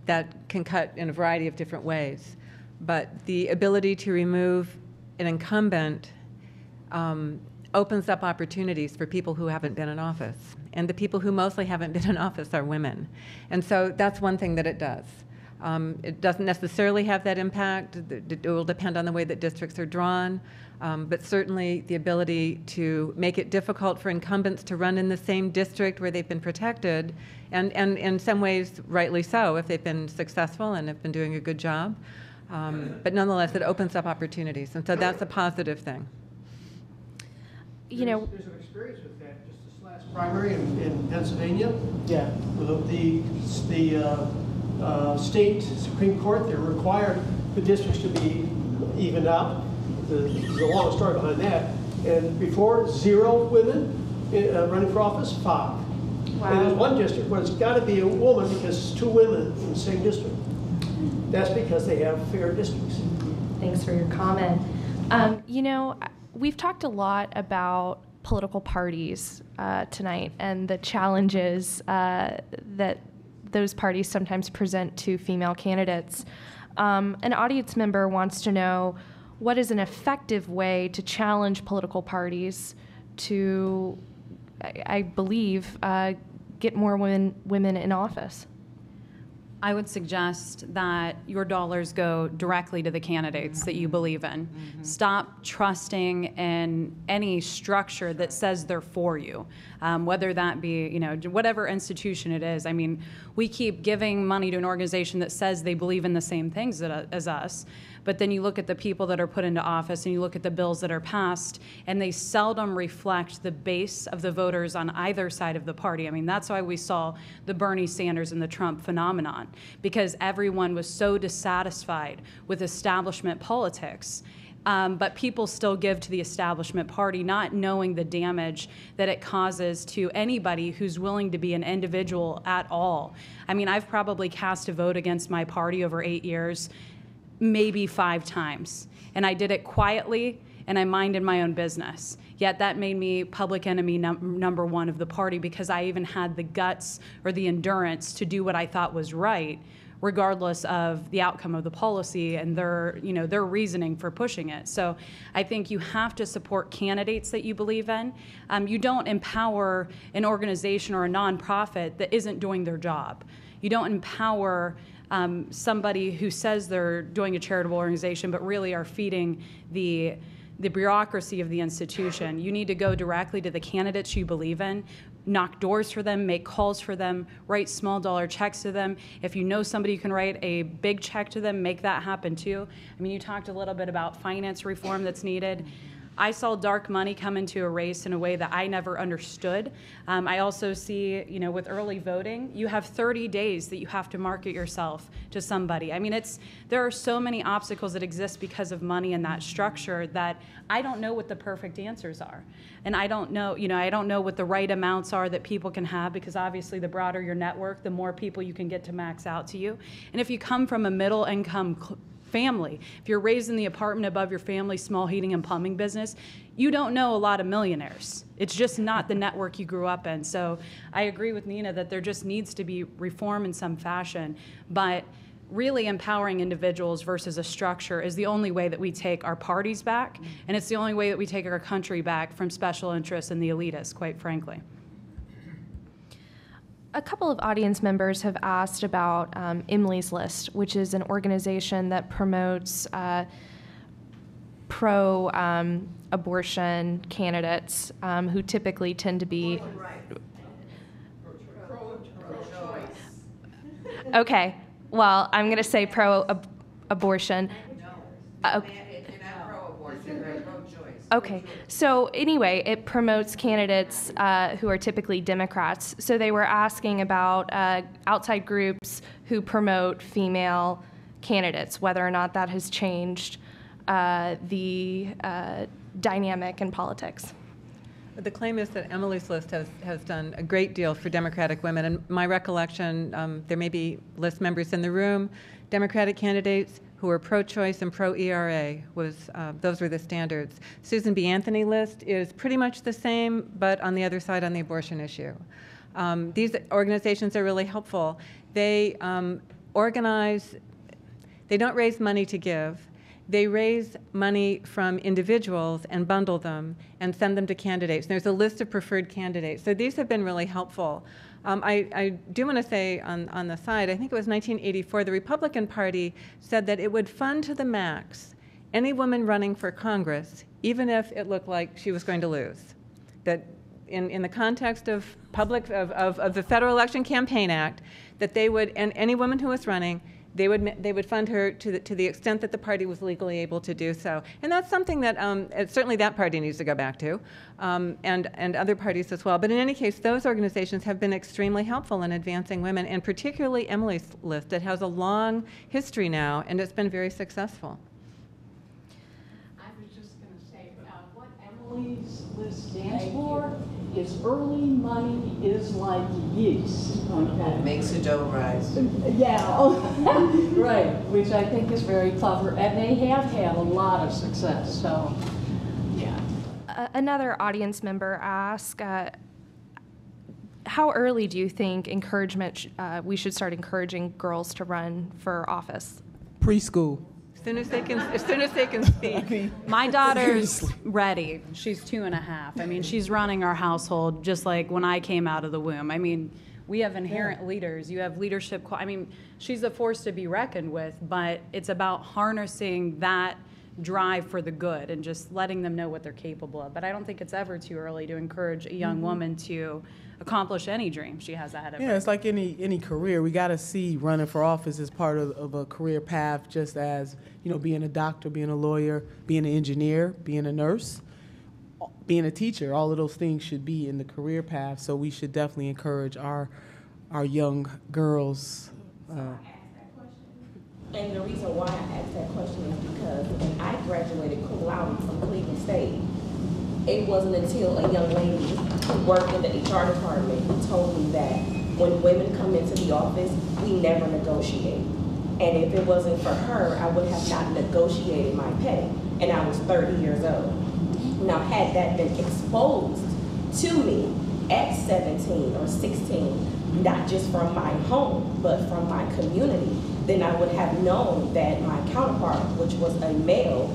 [SPEAKER 3] That can cut in a variety of different ways. But the ability to remove an incumbent opens up opportunities for people who haven't been in office. And the people who mostly haven't been in office are women. And so that's one thing that it does. It doesn't necessarily have that impact. It will depend on the way that districts are drawn. But certainly the ability to make it difficult for incumbents to run in the same district where they've been protected, and in some ways rightly so if they've been successful and have been doing a good job. But nonetheless, it opens up opportunities. And so that's a positive thing.
[SPEAKER 2] You know,
[SPEAKER 6] there's an experience with that just this last primary in Pennsylvania.
[SPEAKER 5] Yeah.
[SPEAKER 6] With the state Supreme Court, they required the districts to be evened out. There's a long story behind that. And before, 0 women running for office? 5.
[SPEAKER 2] Wow.
[SPEAKER 6] And there's one district where it's got to be a woman because it's 2 women in the same district. That's because they have fair districts.
[SPEAKER 2] Thanks for your comment. You know, we've talked a lot about political parties tonight and the challenges that those parties sometimes present to female candidates. An audience member wants to know, what is an effective way to challenge political parties to, I believe, get more women in office?
[SPEAKER 4] I would suggest that your dollars go directly to the candidates that you believe in. Mm-hmm. Stop trusting in any structure that says they're for you, whether that be, you know, whatever institution it is. I mean, we keep giving money to an organization that says they believe in the same things as us, but then you look at the people that are put into office and you look at the bills that are passed, and they seldom reflect the base of the voters on either side of the party. I mean, that's why we saw the Bernie Sanders and the Trump phenomenon, because everyone was so dissatisfied with establishment politics. But people still give to the establishment party, not knowing the damage that it causes to anybody who's willing to be an individual at all. I mean, I've probably cast a vote against my party over 8 years, maybe 5 times. And I did it quietly, and I minded my own business. Yet that made me public enemy number 1 of the party, because I even had the guts or the endurance to do what I thought was right, regardless of the outcome of the policy and their reasoning for pushing it. So I think you have to support candidates that you believe in. You don't empower an organization or a nonprofit that isn't doing their job. You don't empower somebody who says they're doing a charitable organization but really are feeding the bureaucracy of the institution. You need to go directly to the candidates you believe in, knock doors for them, make calls for them, write small dollar checks to them. If you know somebody you can write a big check to them, make that happen too. I mean, you talked a little bit about finance reform that's needed. I saw dark money come into a race in a way that I never understood. I also see, you know, with early voting, you have 30 days that you have to market yourself to somebody. I mean, there are so many obstacles that exist because of money and that structure that I don't know what the perfect answers are. And I don't know, I don't know what the right amounts are that people can have, because obviously the broader your network, the more people you can get to max out to you. And if you come from a middle income family, if you're raised in the apartment above your family's small heating and plumbing business, you don't know a lot of millionaires. It's just not the network you grew up in. So I agree with Nina that there just needs to be reform in some fashion, but really empowering individuals versus a structure is the only way that we take our parties back, and it's the only way that we take our country back from special interests and the elitists, quite frankly.
[SPEAKER 2] A couple of audience members have asked about Emily's List, which is an organization that promotes pro-abortion candidates who typically tend to be... Okay, well, I'm going to say pro-abortion. Okay, so anyway, it promotes candidates who are typically Democrats. So they were asking about outside groups who promote female candidates, whether or not that has changed the dynamic in politics.
[SPEAKER 3] The claim is that Emily's List has done a great deal for Democratic women. And my recollection, there may be list members in the room, Democratic candidates who are pro-choice and pro-ERA, those were the standards. Susan B. Anthony List is pretty much the same, but on the other side on the abortion issue. These organizations are really helpful. They organize, they don't raise money to give. They raise money from individuals and bundle them and send them to candidates. There's a list of preferred candidates. So these have been really helpful. I do want to say on the side, I think it was 1984, the Republican Party said that it would fund to the max any woman running for Congress, even if it looked like she was going to lose. That in the context of the Federal Election Campaign Act, that they would, and any woman who was running, they would fund her to the extent that the party was legally able to do so. And that's something that certainly that party needs to go back to, and other parties as well. But in any case, those organizations have been extremely helpful in advancing women, and particularly Emily's List. It has a long history now, and it's been very successful.
[SPEAKER 7] I was just going to say, what Emily's List stands for is early money is like yeast, okay?
[SPEAKER 8] Makes the dough rise.
[SPEAKER 7] Yeah, right, which I think is very clever, and they have had a lot of success, so, yeah.
[SPEAKER 2] Another audience member asked, how early do you think we should start encouraging girls to run for office?
[SPEAKER 5] Preschool.
[SPEAKER 3] As soon as they can speak.
[SPEAKER 4] My daughter's ready. She's 2.5. I mean, she's running our household just like when I came out of the womb. I mean, we have inherent leaders. You have leadership. I mean, she's a force to be reckoned with, but it's about harnessing that drive for the good and just letting them know what they're capable of. But I don't think it's ever too early to encourage a young woman to accomplish any dream she has ahead of her.
[SPEAKER 5] Yeah, it's like any career. We got to see running for office as part of a career path, just as, you know, being a doctor, being a lawyer, being an engineer, being a nurse, being a teacher. All of those things should be in the career path. So we should definitely encourage our young girls.
[SPEAKER 9] And the reason why I asked that question is because when I graduated cum laude from Cleveland State, it wasn't until a young lady who worked in the HR department who told me that when women come into the office, we never negotiate. And if it wasn't for her, I would have not negotiated my pay. And I was 30 years old. Now, had that been exposed to me at 17 or 16, not just from my home, but from my community, then I would have known that my counterpart, which was a male,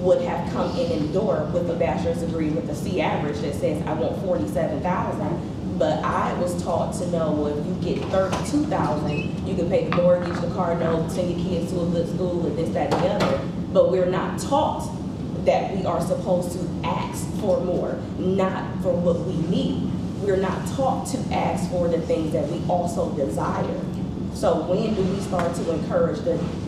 [SPEAKER 9] would have come in the door with a bachelor's degree with a C average that says, I want $47,000. But I was taught to know, well, if you get $32,000, you can pay the mortgage, the car note, send your kids to a good school, and this, that, and the other. But we're not taught that we are supposed to ask for more, not for what we need. We're not taught to ask for the things that we also desire. So when do we start to encourage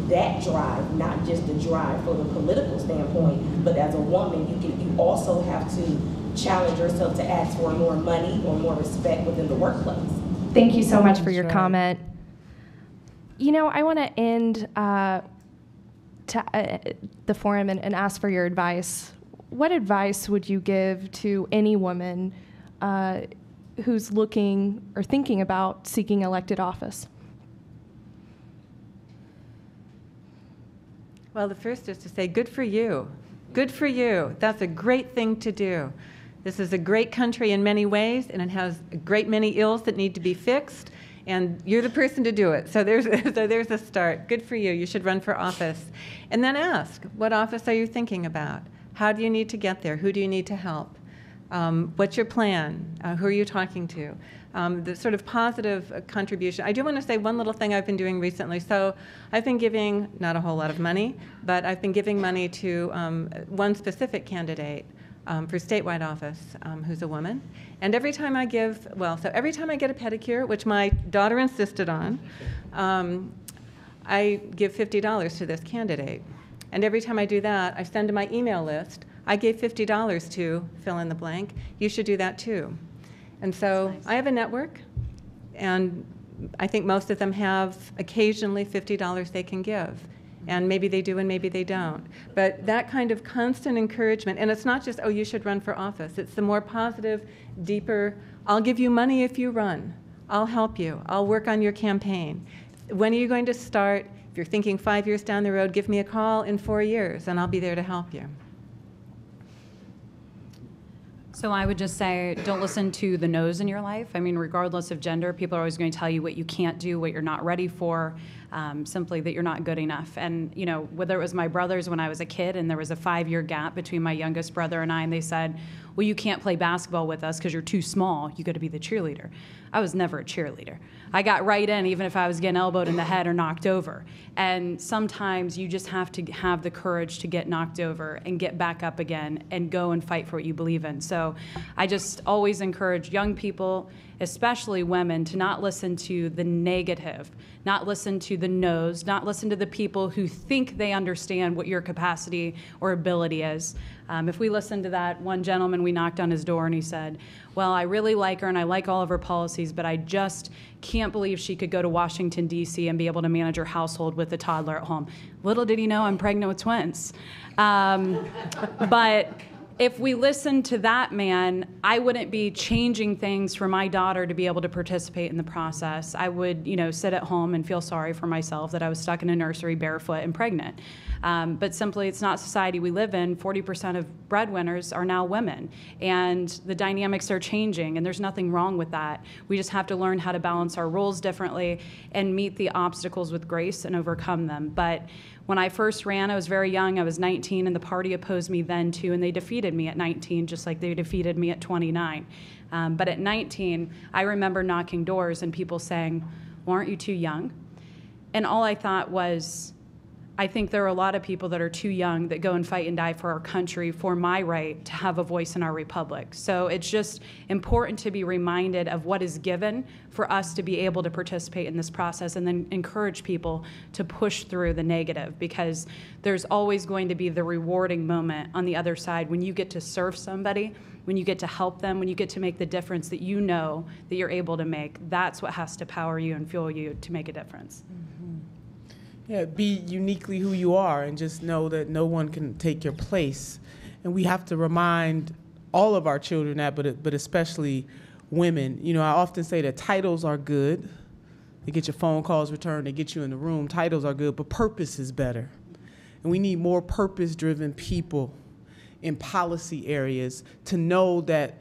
[SPEAKER 9] that drive, not just the drive for the political standpoint, but as a woman, you also have to challenge yourself to ask for more money or more respect within the workplace.
[SPEAKER 2] Thank you so much for your comment. You know, I want to end the forum and ask for your advice. What advice would you give to any woman who's looking or thinking about seeking elected office?
[SPEAKER 3] Well, the first is to say, good for you. Good for you. That's a great thing to do. This is a great country in many ways, and it has a great many ills that need to be fixed, and you're the person to do it. So there's a start. Good for you. You should run for office. And then ask, what office are you thinking about? How do you need to get there? Who do you need to help? What's your plan? Who are you talking to? The sort of positive contribution. I do want to say one little thing I've been doing recently. So I've been giving, not a whole lot of money, but I've been giving money to one specific candidate for statewide office who's a woman. And every time I give, every time I get a pedicure, which my daughter insisted on, I give $50 to this candidate. And every time I do that, I send to my email list, I gave $50 to fill in the blank. You should do that too. And so nice. I have a network, and I think most of them have occasionally $50 they can give. And maybe they do and maybe they don't. But that kind of constant encouragement, and it's not just, oh, you should run for office. It's the more positive, deeper, I'll give you money if you run. I'll help you. I'll work on your campaign. When are you going to start? If you're thinking 5 years down the road, give me a call in 4 years, and I'll be there to help you.
[SPEAKER 4] So I would just say, don't listen to the no's in your life. I mean, regardless of gender, people are always going to tell you what you can't do, what you're not ready for, simply that you're not good enough. And, you know, whether it was my brothers when I was a kid and there was a 5-year gap between my youngest brother and I, and they said, well, you can't play basketball with us because you're too small. You got to be the cheerleader. I was never a cheerleader. I got right in even if I was getting elbowed in the head or knocked over. And sometimes you just have to have the courage to get knocked over and get back up again and go and fight for what you believe in. So I just always encourage young people, especially women, to not listen to the negative, not listen to the no's, not listen to the people who think they understand what your capacity or ability is. If we listened to that one gentleman, we knocked on his door and he said, well, I really like her and I like all of her policies, but I just can't believe she could go to Washington, D.C. and be able to manage her household with a toddler at home. Little did he know I'm pregnant with twins. But if we listened to that man, I wouldn't be changing things for my daughter to be able to participate in the process. I would, sit at home and feel sorry for myself that I was stuck in a nursery barefoot and pregnant. But simply, it's not society we live in. 40% of breadwinners are now women, and the dynamics are changing, and there's nothing wrong with that. We just have to learn how to balance our roles differently and meet the obstacles with grace and overcome them. But when I first ran, I was very young. I was 19, and the party opposed me then, too, and they defeated me at 19, just like they defeated me at 29. But at 19, I remember knocking doors and people saying, well, aren't you too young? And all I thought was, I think there are a lot of people that are too young that go and fight and die for our country, for my right to have a voice in our republic. So it's just important to be reminded of what is given for us to be able to participate in this process, and then encourage people to push through the negative, because there's always going to be the rewarding moment on the other side when you get to serve somebody, when you get to help them, when you get to make the difference that you know that you're able to make. That's what has to power you and fuel you to make a difference.
[SPEAKER 5] Yeah, be uniquely who you are, and just know that no one can take your place. And we have to remind all of our children that, but especially women. I often say that titles are good. They get your phone calls returned, they get you in the room. Titles are good, but purpose is better. And we need more purpose-driven people in policy areas to know that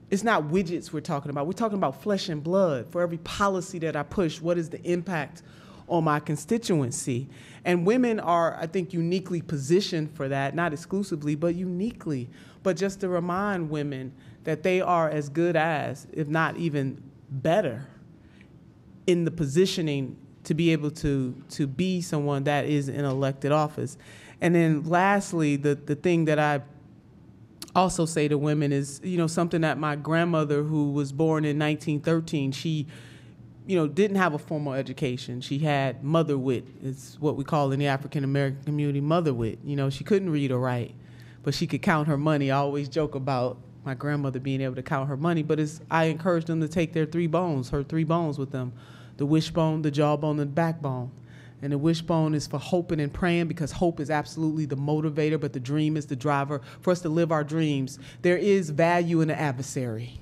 [SPEAKER 5] it's not widgets we're talking about. We're talking about flesh and blood. For every policy that I push, what is the impact on my constituency? And women are, I think, uniquely positioned for that, not exclusively, but uniquely. But just to remind women that they are as good as, if not even better, in the positioning to be able to be someone that is in elected office. And then lastly, the thing that I also say to women is, something that my grandmother, who was born in 1913, she didn't have a formal education. She had mother wit. It's what we call in the African American community mother wit. She couldn't read or write, but she could count her money. I always joke about my grandmother being able to count her money, but I encourage them to take their three bones with them: the wishbone, the jawbone, and the backbone. And the wishbone is for hoping and praying, because hope is absolutely the motivator, but the dream is the driver for us to live our dreams. There is value in the adversary,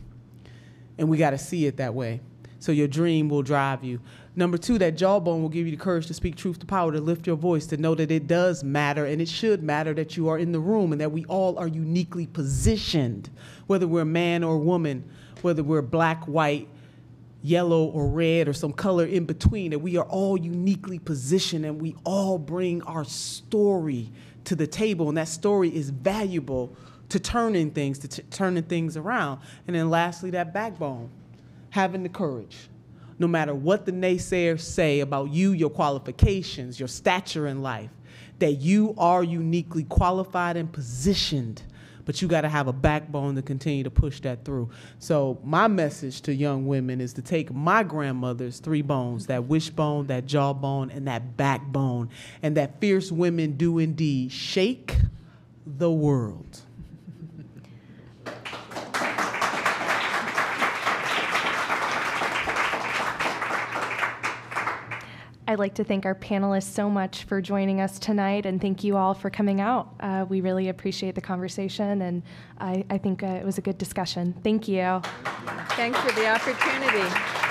[SPEAKER 5] and we got to see it that way. So your dream will drive you. Number two, that jawbone will give you the courage to speak truth to power, to lift your voice, to know that it does matter, and it should matter that you are in the room, and that we all are uniquely positioned, whether we're man or woman, whether we're black, white, yellow or red, or some color in between, that we are all uniquely positioned, and we all bring our story to the table, and that story is valuable to turning things around. And then lastly, that backbone. Having the courage, no matter what the naysayers say about you, your qualifications, your stature in life, that you are uniquely qualified and positioned, but you got to have a backbone to continue to push that through. So my message to young women is to take my grandmother's three bones, that wishbone, that jawbone, and that backbone, and that fierce women do indeed shake the world.
[SPEAKER 2] I'd like to thank our panelists so much for joining us tonight, and thank you all for coming out. We really appreciate the conversation, and I think it was a good discussion. Thank you.
[SPEAKER 3] Thanks for the opportunity.